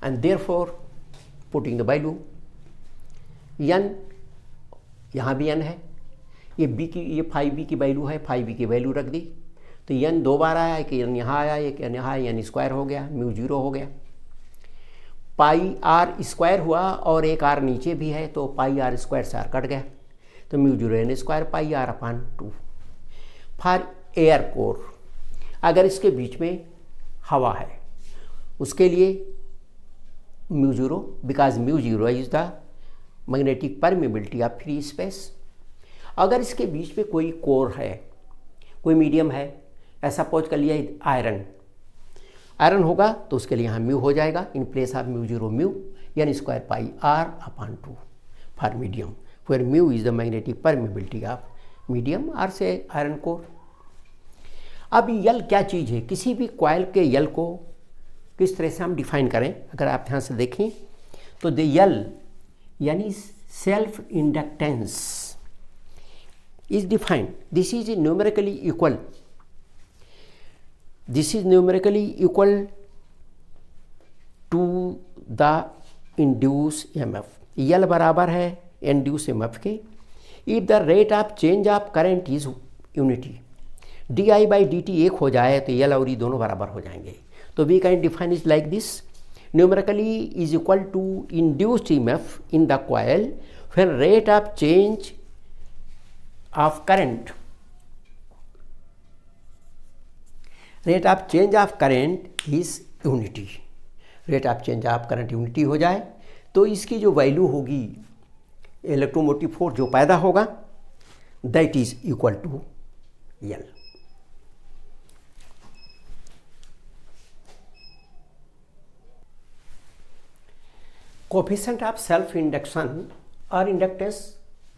and therefore putting the value n, यहाँ भी n है, ये बी की, ये फाई बी की वैल्यू है, फाई बी की वैल्यू रख दी तो n 2 बार आया, एक n यहाँ आया, एक n यहाँ, n स्क्वायर हो गया, म्यू 0 हो गया. पाई आर स्क्वायर हुआ और एक आर नीचे भी है तो पाई आर स्क्वायर से आर कट गया तो mu 0 n square pi r upon 2. For air core, अगर इसके बीच में हवा है उसके लिए mu 0, because mu 0 is the magnetic permeability of free space. अगर इसके बीच में कोई कोर है, कोई मीडियम है, ऐसा सपोज कर लिया आयरन होगा तो उसके लिए यहाँ म्यू हो जाएगा, in place of mu 0 mu n square pi r upon 2 for medium, where mu is the magnetic permeability of medium or say iron core. अब यल क्या चीज़ है? किसी भी कॉइल के यल को किस तरह से हम डिफाइन करें, अगर आप ध्यान से देखें तो द यल यानी self inductance is defined. This is numerically equal. This is numerically equal to the induced EMF. L बराबर है induced EMF के. If the rate of change of current is unity, di by dt एक हो जाए तो L और E दोनों बराबर हो जाएंगे. तो we can define it like this. Numerically is equal to induced EMF in the coil when rate of change of current, rate of change of current is unity. rate of change of current unity हो जाए तो इसकी जो वैल्यू होगी इलेक्ट्रोमोटिव फोर्स जो पैदा होगा that is equal to L. Coefficient of self induction और इंडक्टेंस,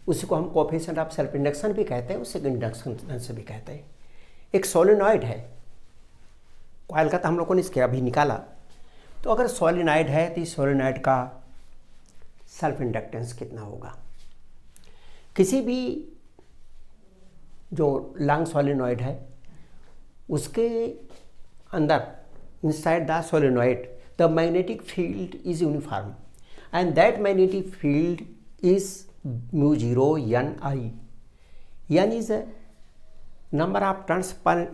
उसी को हम कोफिशिएंट ऑफ सेल्फ इंडक्शन भी कहते हैं, उसे इंडक्शन से भी कहते हैं. एक सोलेनॉइड है, कॉइल का तो हम लोगों ने इसके अभी निकाला, तो अगर सोलेनॉइड है तो इस सोलेनॉइड का सेल्फ इंडक्टेंस कितना होगा? किसी भी जो लॉन्ग सोलेनॉइड है उसके अंदर inside the solenoid the magnetic field is uniform and that magnetic field is mu 0 n I. n is a number of turns per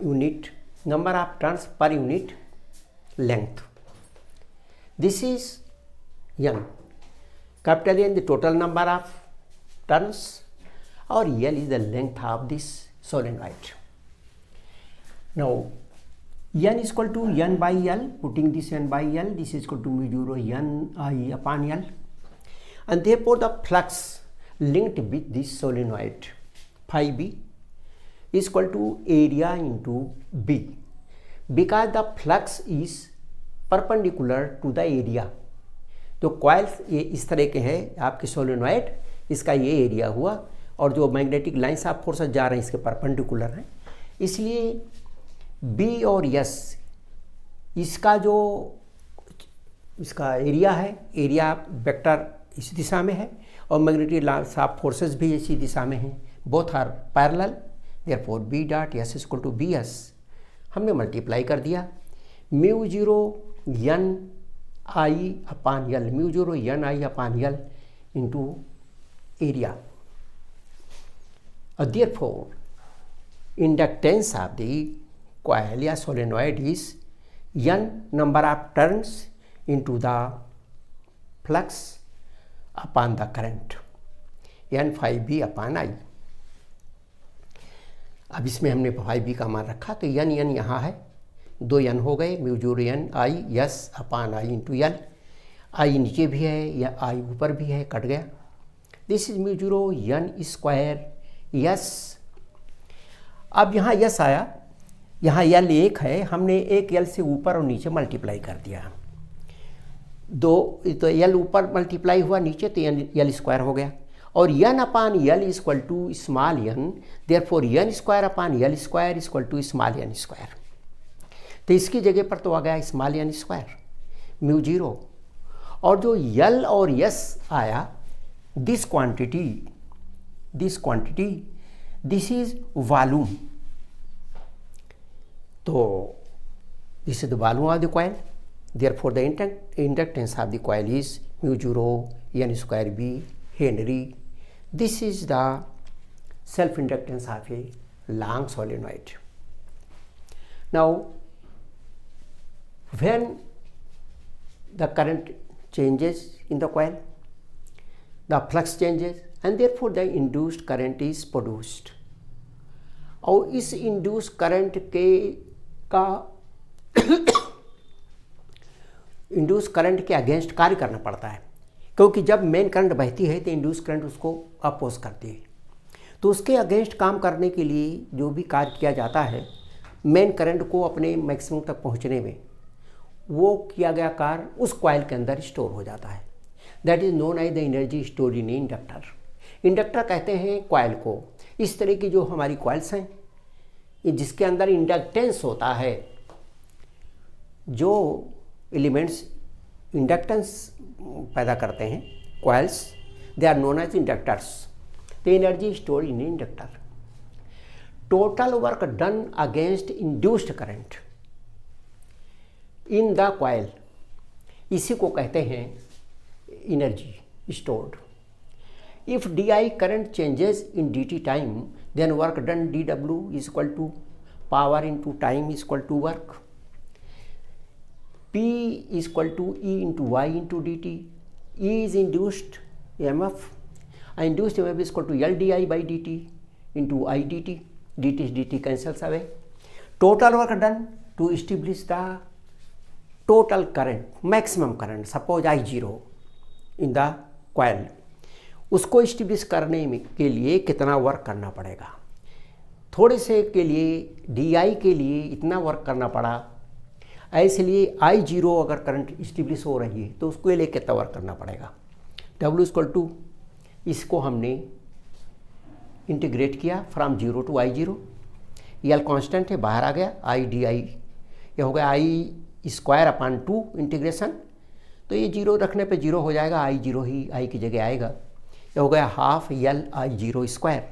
unit length. This is n. Capital N the total number of turns, or L is the length of this solenoid. Now n is equal to n by L. Putting this n by L, this is equal to mu 0 n I upon L. And therefore the flux linked with this solenoid phi b is equal to area into B, because the flux is perpendicular to the area. तो कॉइल्स ये इस तरह के हैं आपके सोलेनॉइड, इसका ये एरिया हुआ और जो मैग्नेटिक लाइंस ऑफ फोर्सेस जा रहे हैं इसके परपेंडिकुलर हैं, इसलिए B और S इसका जो इसका एरिया है, एरिया वेक्टर इस दिशा में है और मैग्नेटिक लॉस ऑफ फोर्सेस भी इसी दिशा में हैं, both are parallel, therefore B dot S equal to B S हमने मल्टीप्लाई कर दिया mu zero N I upon L, mu zero N I upon L into area, और therefore inductance of the coil या solenoid is n number of turns into the flux upon the current n phi b upon I। अब इसमें हमने phi b का मान रखा तो n यहाँ है, 2 n हो गए, म्यू जीरो n आई यस अपान आई इंटू यल, आई नीचे भी है या आई ऊपर भी है, कट गया, this is mu zero n square yes. अब यहाँ यस आया, यहाँ यल एक है, हमने एक यल से ऊपर और नीचे मल्टीप्लाई कर दिया, दो तो यल ऊपर मल्टीप्लाई हुआ नीचे तो यल स्क्वायर हो गया, और n upon l equal to small n, therefore n square upon l square equal to small n square, तो इसकी जगह पर तो आ गया small n square mu zero, और जो यल और यस आया this quantity this is volume, तो this is the volume of the coil, therefore the inductance of the coil is mu zero n square B henry, this is the self inductance of a long solenoid. Now when the current changes in the coil, the flux changes and therefore the induced current is produced, और इस induced current induced current के अगेंस्ट कार्य करना पड़ता है, क्योंकि जब मेन करंट बहती है तो induced करंट उसको अपोज करती है, तो उसके अगेंस्ट काम करने के लिए जो भी कार्य किया जाता है मेन करंट को अपने मैक्सिमम तक पहुंचने में, वो किया गया कार्य उस कॉइल के अंदर स्टोर हो जाता है, that is known as the energy store in inductor. Inductor कहते हैं कॉइल को, इस तरह की जो हमारी कॉइल्स हैं जिसके अंदर इंडक्टेंस होता है, जो एलिमेंट्स इंडक्टेंस पैदा करते हैं coils, they are known as inductors, the energy store in inductor. Total work done against induced current in the coil, इसी को कहते हैं energy stored. If D I current changes in D T time then work done D W is equal to power into time is equal to work, P is equal to E into Y into D T, E is induced M F, induced M F is equal to L D I by D T into I D T cancels away, total work done to establish the total current, maximum current, suppose I zero in the coil, उसको एस्टेब्लिश करने में के लिए कितना वर्क करना पड़ेगा, थोड़े से के लिए डी आई के लिए इतना वर्क करना पड़ा, इसलिए आई जीरो अगर करंट एस्टेब्लिश हो रही है तो उसके लिए कितना वर्क करना पड़ेगा, डब्ल्यू इक्वल टू, इसको हमने इंटीग्रेट किया from zero to I zero, L constant है बाहर आ गया, आई डी आई ये हो गया आई स्क्वायर अपान टू इंटीग्रेशन, तो ये जीरो रखने पे जीरो हो जाएगा, आई जीरो ही आई की जगह आएगा, ये हो गया half L I zero square,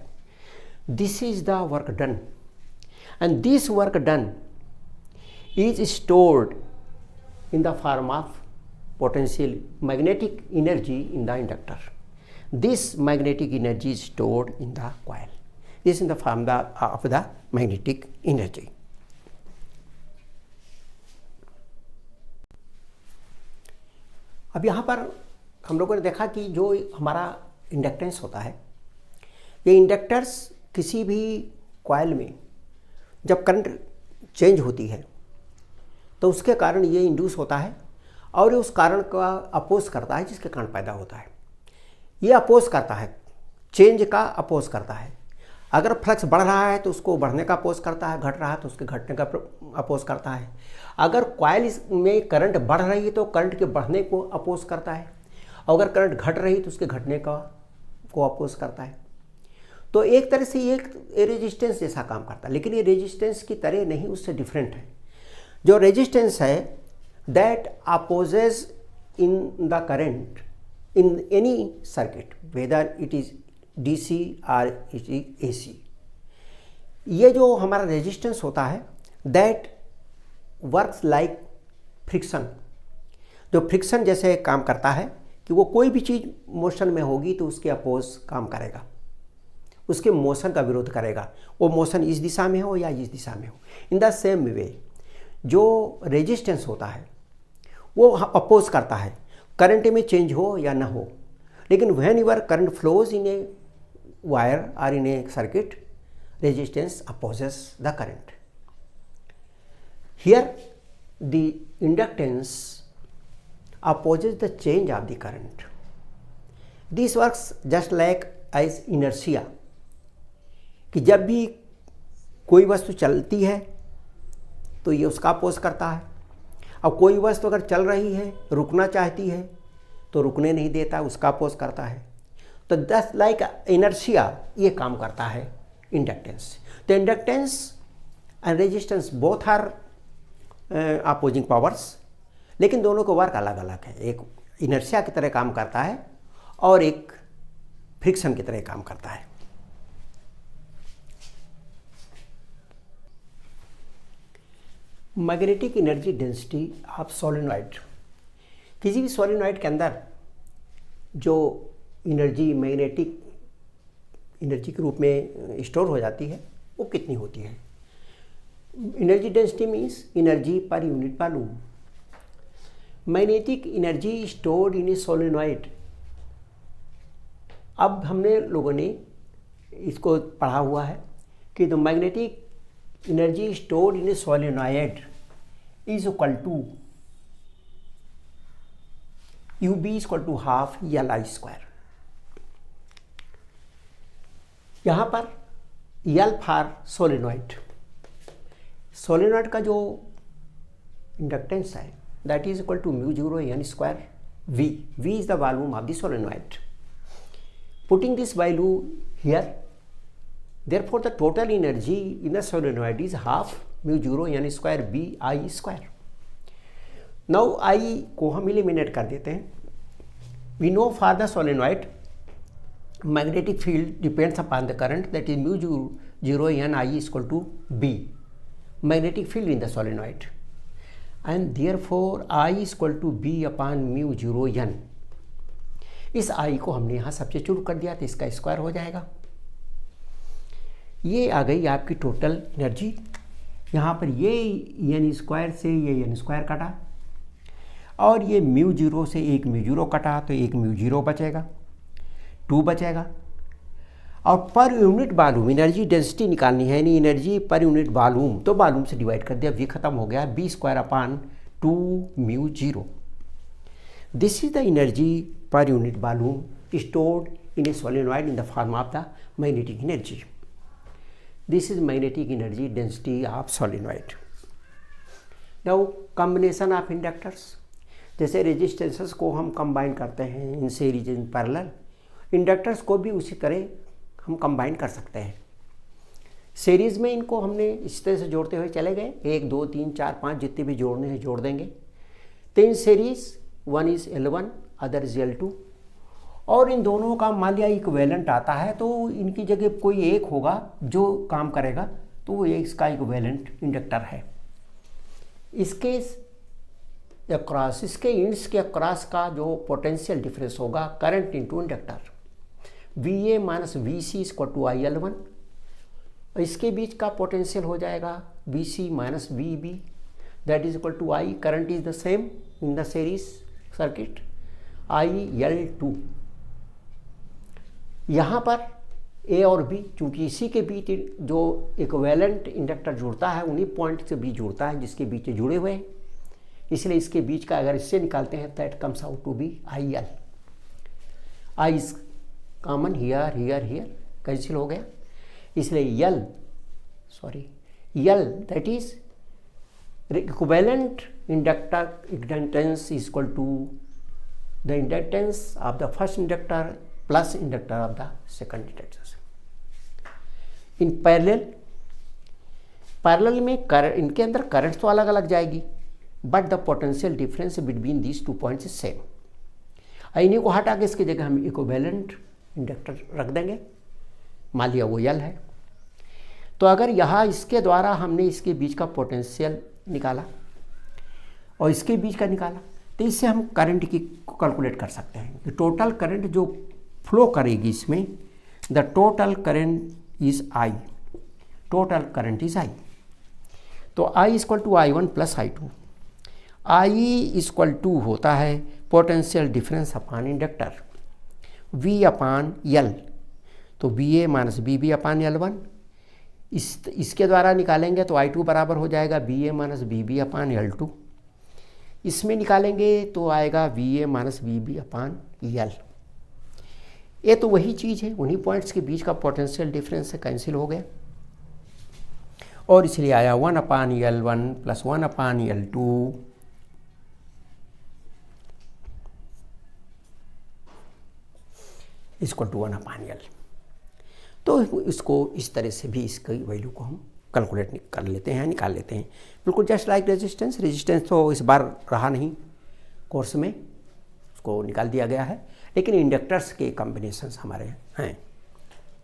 this is the work done and this work done is stored in the form of potential magnetic energy in the inductor, this magnetic energy is stored in the coil, this in the form of the magnetic energy. अब यहाँ पर हम लोगों ने देखा कि जो हमारा इंडक्टेंस होता है, ये इंडक्टर्स किसी भी कॉइल में जब करंट चेंज होती है तो उसके कारण ये इंड्यूस होता है और ये उस कारण का अपोज करता है जिसके कारण पैदा होता है, ये अपोज करता है, चेंज का अपोज करता है, अगर फ्लक्स बढ़ रहा है तो उसको बढ़ने का अपोज करता है, घट रहा है तो उसके घटने का अपोज करता है, अगर कॉइल में करंट बढ़ रही है तो करंट के बढ़ने को अपोज करता है, और अगर करंट घट रही है तो उसके घटने का को अपोज करता है। तो एक तरह से ये एक रेजिस्टेंस जैसा काम करता है, लेकिन ये रेजिस्टेंस की तरह नहीं, उससे डिफरेंट है। जो रेजिस्टेंस है that opposes in the current in any circuit whether it is DC और इट इज एसी। ये जो हमारा रेजिस्टेंस होता है दैट वर्क्स लाइक फ्रिक्शन, जो फ्रिक्शन जैसे काम करता है कि वो कोई भी चीज़ मोशन में होगी तो उसके अपोज काम करेगा, उसके मोशन का विरोध करेगा, वो मोशन इस दिशा में हो या इस दिशा में हो। इन द सेम वे जो रेजिस्टेंस होता है वो अपोज करता है करंट में चेंज हो या ना हो। लेकिन when ever current flows in a wire और इन a circuit, resistance opposes the current. Here the inductance opposes the change of the current. This works just like as inertia, कि जब भी कोई वस्तु चलती है तो ये उसका अपोज करता है, और कोई वस्तु अगर चल रही है रुकना चाहती है तो रुकने नहीं देता, उसका अपोज करता है। तो जस्ट लाइक इनर्शिया ये काम करता है इंडक्टेंस। तो inductance and resistance both are opposing powers, लेकिन दोनों को वर्क अलग अलग है। एक इनर्शिया की तरह काम करता है और एक फ्रिक्शन की तरह काम करता है। Magnetic energy density of solenoid, किसी भी सोलेनॉइड के अंदर जो एनर्जी मैग्नेटिक एनर्जी के रूप में स्टोर हो जाती है वो कितनी होती है। Energy density means energy per unit volume. Magnetic energy stored in a solenoid, अब हमने लोगों ने इसको पढ़ा हुआ है कि the magnetic energy stored in a solenoid is equal to UB is equal to half LI square. यहाँ पर L फॉर सोलेनॉइड, सोलेनॉइड का जो इंडक्टेंस है that is equal to μ0 n स्क्वायर V। V is the volume of the solenoid. Putting this value here, therefore the total energy in the solenoid is half μ0 n square B I स्क्वायर। नाउ I को हम एलिमिनेट कर देते हैं। We know for the solenoid magnetic field depends upon the current, that is μ0 n I is equal to B, magnetic field in the solenoid, and therefore I is equal to B upon μ0 n। इस I को हमने यहाँ सब्स्टिट्यूट कर दिया तो इसका स्क्वायर हो जाएगा। ये आ गई आपकी टोटल एनर्जी। यहाँ पर ये n स्क्वायर से ये n स्क्वायर कटा और ये μ0 से एक μ0 कटा तो एक μ0 बचेगा, 2 बचेगा। और पर यूनिट वॉल्यूम एनर्जी डेंसिटी निकालनी है, यानी एनर्जी पर यूनिट वॉल्यूम, तो वॉल्यूम से डिवाइड कर दिया, V खत्म हो गया, B square upon 2 μ0। This is the energy per unit volume stored in a solenoid in the form of the magnetic energy. This is magnetic energy density of solenoid. Now combination of inductors, जैसे रेजिस्टेंसेस को हम कंबाइन करते हैं in series in parallel, inductors को भी उसी तरह हम कंबाइन कर सकते हैं। सीरीज़ में इनको हमने इस तरह से जोड़ते हुए चले गए, 1 2 3 4 5 जितने भी जोड़ने हैं जोड़ देंगे। तो in series one is L1 other is L2, और इन दोनों का मान लिया इक्विवेलेंट आता है तो इनकी जगह कोई एक होगा जो काम करेगा, तो वो इसका इक्विवेलेंट इंडक्टर है। इसके अक्रॉस, इसके इंड्स के अक्रॉस का जो पोटेंशियल डिफरेंस होगा current into inductor, VA minus VC equal to IL1, और इसके बीच का पोटेंशियल हो जाएगा VC minus VB that is equal to I। Current is the same in the series circuit IL2। यहाँ पर A और B, चूँकि इसी के बीच जो इक्विवेलेंट इंडक्टर जुड़ता है उन्हीं पॉइंट से भी जुड़ता है जिसके बीच जुड़े हुए हैं, इसलिए इसके बीच का अगर इससे निकालते हैं that comes out to be IL। I is common here here here cancel हो गया, इसलिए L that is equivalent inductance is equal to the inductance of the first inductor plus inductor of the second inductor. In parallel parallel में इनके अंदर करंट तो अलग अलग जाएगी, but the potential difference between these 2 points is same. इन्हीं को हटा के इसकी जगह हम इक्विवेलेंट इंडक्टर रख देंगे, मान लिया वो यल है। तो अगर यहाँ इसके द्वारा हमने इसके बीच का पोटेंशियल निकाला और इसके बीच का निकाला, तो इससे हम करंट की कैलकुलेट कर सकते हैं कि टोटल करंट जो फ्लो करेगी इसमें, the total current is I, total current is I. तो I equal to I1 plus I2, I equal to होता है potential difference upon inductor V upon L, तो VA minus BB upon L1। इसके द्वारा निकालेंगे तो I2 बराबर हो जाएगा BA माइनस BB अपान L2। इसमें निकालेंगे तो आएगा VA माइनस BB अपान L। ये तो वही चीज़ है, उन्हीं पॉइंट्स के बीच का पोटेंशियल डिफरेंस से कैंसिल हो गया और इसलिए आया 1 upon L1 plus 1 upon L2 equal to 1 upon L। तो इसको इस तरह से भी इसकी वैल्यू को हम कैलकुलेट कर लेते हैं, निकाल लेते हैं। बिल्कुल जस्ट लाइक रेजिस्टेंस, रेजिस्टेंस तो इस बार रहा नहीं कोर्स में, उसको निकाल दिया गया है, लेकिन इंडक्टर्स के कॉम्बिनेशंस हमारे हैं,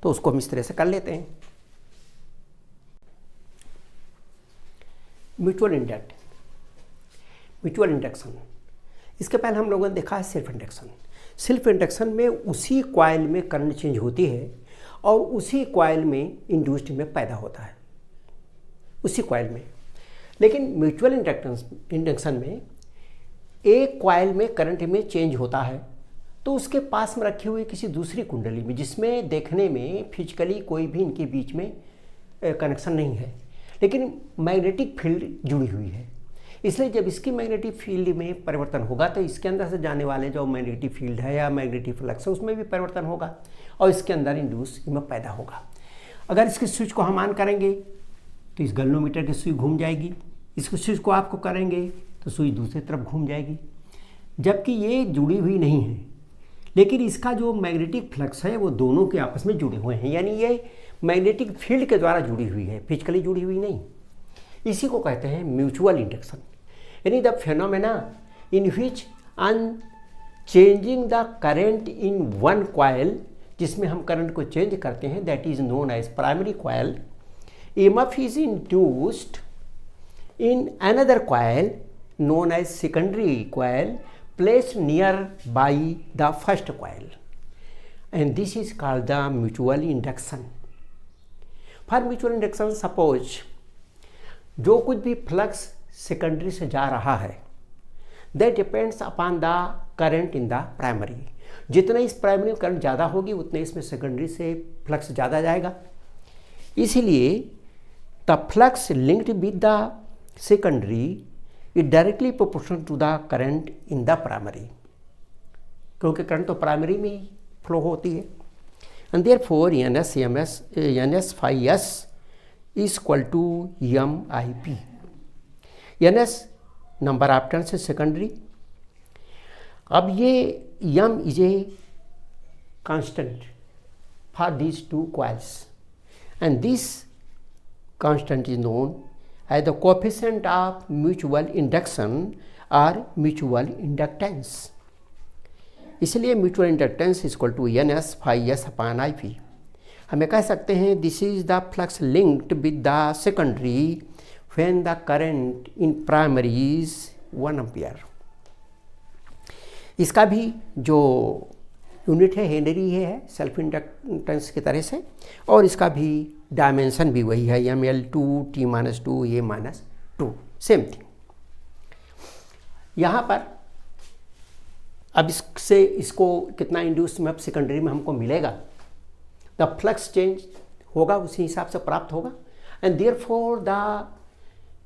तो उसको हम इस तरह से कर लेते हैं। म्यूचुअल इंडक्शन, इसके पहले हम लोगों ने देखा है सेल्फ इंडक्शन। सेल्फ इंडक्शन में उसी कॉइल में करंट चेंज होती है और उसी कॉइल में इंड्यूस्ड में पैदा होता है, उसी कॉइल में। लेकिन म्यूचुअल इंडक्शन में एक कॉइल में करंट में चेंज होता है तो उसके पास में रखी हुई किसी दूसरी कुंडली में, जिसमें देखने में फिजिकली कोई भी इनके बीच में कनेक्शन नहीं है, लेकिन मैग्नेटिक फील्ड जुड़ी हुई है। इसलिए जब इसकी मैग्नेटिक फील्ड में परिवर्तन होगा तो इसके अंदर से जाने वाले जो मैग्नेटिक फील्ड है या मैग्नेटिक फ्लक्स है उसमें भी परिवर्तन होगा और इसके अंदर इंड्यूस में पैदा होगा। अगर इसके स्विच को हम ऑन करेंगे तो इस गैल्वेनोमीटर की सुई घूम जाएगी, इसको स्विच को आपको करेंगे तो सुई दूसरी तरफ घूम जाएगी, जबकि ये जुड़ी हुई नहीं है, लेकिन इसका जो मैग्नेटिक फ्लक्स है वो दोनों के आपस में जुड़े हुए हैं, यानी ये मैग्नेटिक फील्ड के द्वारा जुड़ी हुई है, फिजिकली जुड़ी हुई नहीं। इसी को कहते हैं म्यूचुअल इंडक्शन, यानी the phenomena in which on changing the current in one coil, जिसमें हम करंट को चेंज करते हैं, that is known as primary coil, EMF is induced in another coil known as secondary coil placed near by the first coil, and this is called the mutual induction. For mutual induction, suppose जो कुछ भी फ्लक्स सेकेंडरी से जा रहा है that depends upon the current in the primary, जितना इस प्राइमरी करंट ज़्यादा होगी उतने इसमें सेकेंडरी से फ्लक्स ज़्यादा जाएगा। इसीलिए the flux linked with the secondary is directly proportional to the current in the primary, क्योंकि करंट तो प्राइमरी में ही फ्लो होती है। and therefore NS phi S is equal to MIP। NS number of turns है सेकेंडरी। अब ये M is a constant for these two coils and this constant is known as the coefficient of mutual induction or mutual inductance। इसलिए mutual inductance equal to NS phi S upon IP। हमें कह सकते हैं this is the flux linked with the secondary when the current in primary is 1 ampere. इसका भी जो यूनिट है हेनरी है, सेल्फ इंडक्टेंस की तरह से, और इसका भी डायमेंशन भी वही है ML2 T-2 A-2, same thing. यहाँ पर अब इससे इसको कितना इंड्यूस में अब सेकेंडरी में हमको मिलेगा, द फ्लक्स चेंज होगा उसी हिसाब से प्राप्त होगा, and therefore the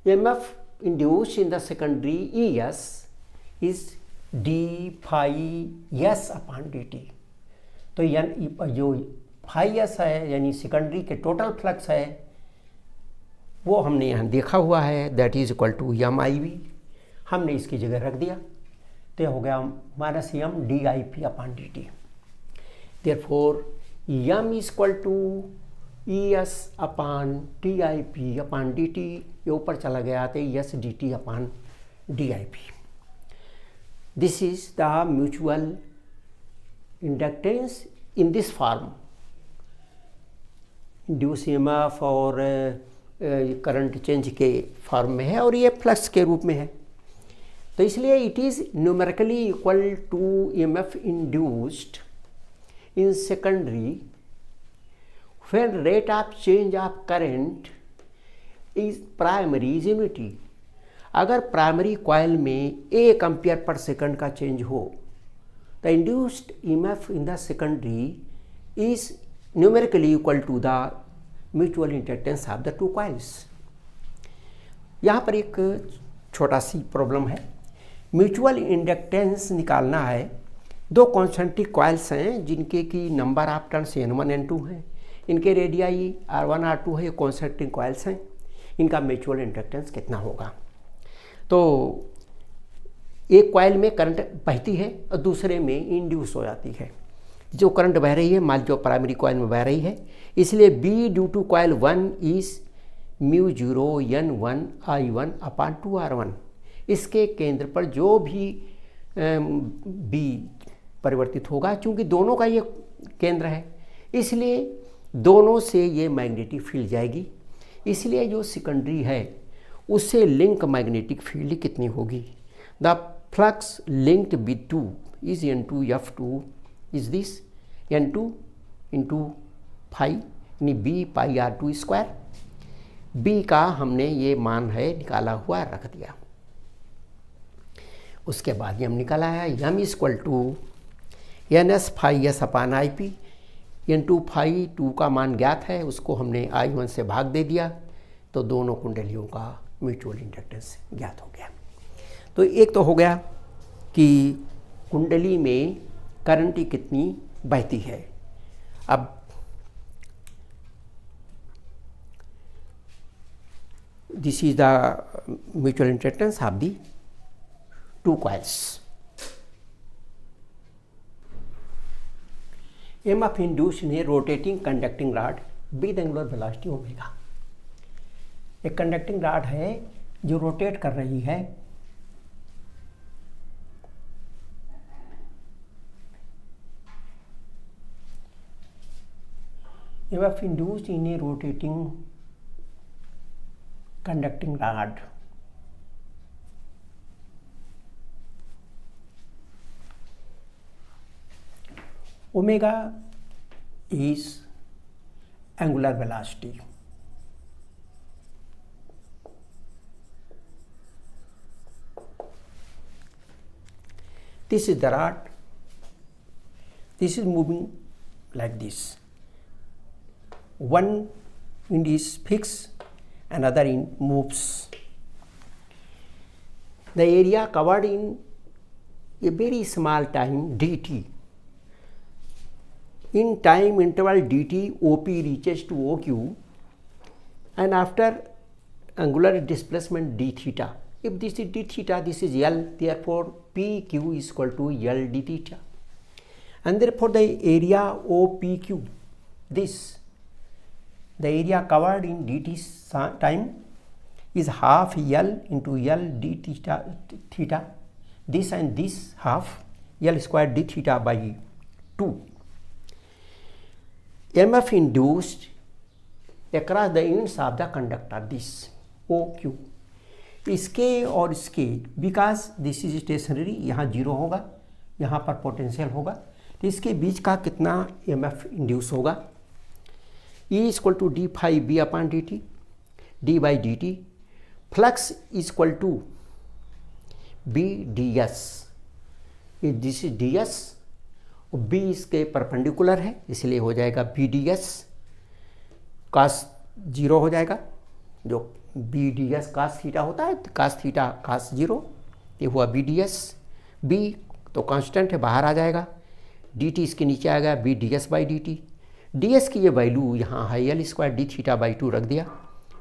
EMF induce in the secondary ES is d phi S upon dt। तो जो phi S है यानी सेकेंडरी के टोटल फ्लक्स है वो हमने यहाँ देखा हुआ है, that is equal to MIV। हमने इसकी जगह रख दिया तो यह हो गया minus M DIP upon dt। Therefore M is equal to E S upon T I P upon D T, ये ऊपर चला गया तो S D T upon D I P. This is the mutual inductance in this form. Induce EMF और करंट चेंज के फॉर्म में है और ये फ्लक्स के रूप में है, तो इसलिए it is numerically equal to EMF induced in secondary when rate of change of current is primary is unity। अगर प्राइमरी कॉइल में 1 एम्पियर पर सेकंड का चेंज हो the induced EMF in the secondary is numerically equal to the mutual inductance of the two coils. यहाँ पर एक छोटा सी प्रॉब्लम है। म्यूचुअल इंडक्टेंस निकालना है, 2 कॉन्सेंट्रिक कॉइल्स हैं जिनके की number of turns N1 N2 हैं, इनके रेडियाई R1 R2 है, ये कॉन्सेंट्रिक कॉइल्स हैं, इनका म्यूचुअल इंडक्टेंस कितना होगा। तो एक कॉइल में करंट बहती है और दूसरे में इंड्यूस हो जाती है। जो करंट बह रही है मान जो प्राइमरी कॉइल में बह रही है, इसलिए B due to coil 1 is mu 0 N1 I1 upon 2 R1। इसके केंद्र पर जो भी B परिवर्तित होगा, चूँकि दोनों का ये केंद्र है इसलिए दोनों से ये मैग्नेटिक फील्ड जाएगी, इसलिए जो सेकेंडरी है उससे लिंक मैग्नेटिक फील्ड कितनी होगी। The flux linked with 2 is N2 F2 is this N2 into phi यानी B pi R2 square. B का हमने ये मान है निकाला हुआ रख दिया। उसके बाद ये हम निकाला है M equal to NS phi S upon I P. N2 phi 2 का मान ज्ञात है, उसको हमने I1 से भाग दे दिया तो दोनों कुंडलियों का म्यूचुअल इंडक्टेंस ज्ञात हो गया। तो एक तो हो गया कि कुंडली में करंट कितनी बहती है। अब this is the mutual inductance of the 2 coils. EMF induced in A rotating conducting rod with angular velocity omega. एक कंडक्टिंग रॉड है जो रोटेट कर रही है, EMF induced in A rotating conducting rod omega is angular velocity. This is the rod. This is moving like this. One end is fixed, another end moves. The area covered in a very small time dt. In time interval dt, OP reaches to OQ, and after angular displacement d theta. If this is d theta, this is L, therefore PQ is equal to L d theta. And therefore the area OPQ, this, the area covered in dt time is half L into L d theta. This and this half L square d theta by 2. EMF induced across the ends of the conductor, this OQ, इसके और इसके, बिकॉज दिस इज स्टेशनरी, यहाँ 0 होगा, यहाँ पर पोटेंशियल होगा, तो इसके बीच का कितना EMF इंड्यूस होगा। E equal to D phi B upon D T, D by D T, flux equal to B D S, this is D S, B इसके परपेंडिकुलर है इसलिए हो जाएगा बी डी एस, कास 0 हो जाएगा, जो B D S cos theta होता है, कास थीटा कास 0, ये हुआ बी डी एस। बी तो कांस्टेंट है, बाहर आ जाएगा, डी टी इसके नीचे आ गया B D S by D T. D S की ये वैल्यू यहाँ है L square D theta by 2 रख दिया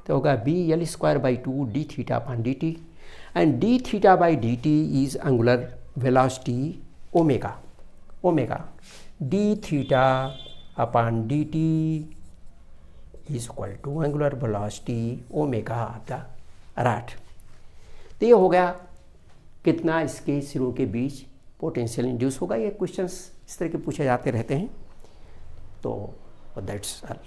तो होगा B L square by 2 D theta upon D T, and D theta by D T is angular velocity omega. Omega D theta upon D T is equal to angular velocity omega of the rod. तो ये हो गया कितना इसके सिरों के बीच पोटेंशियल इंड्यूस होगा। ये क्वेश्चंस इस तरह के पूछे जाते रहते हैं। तो दैट्स ऑल।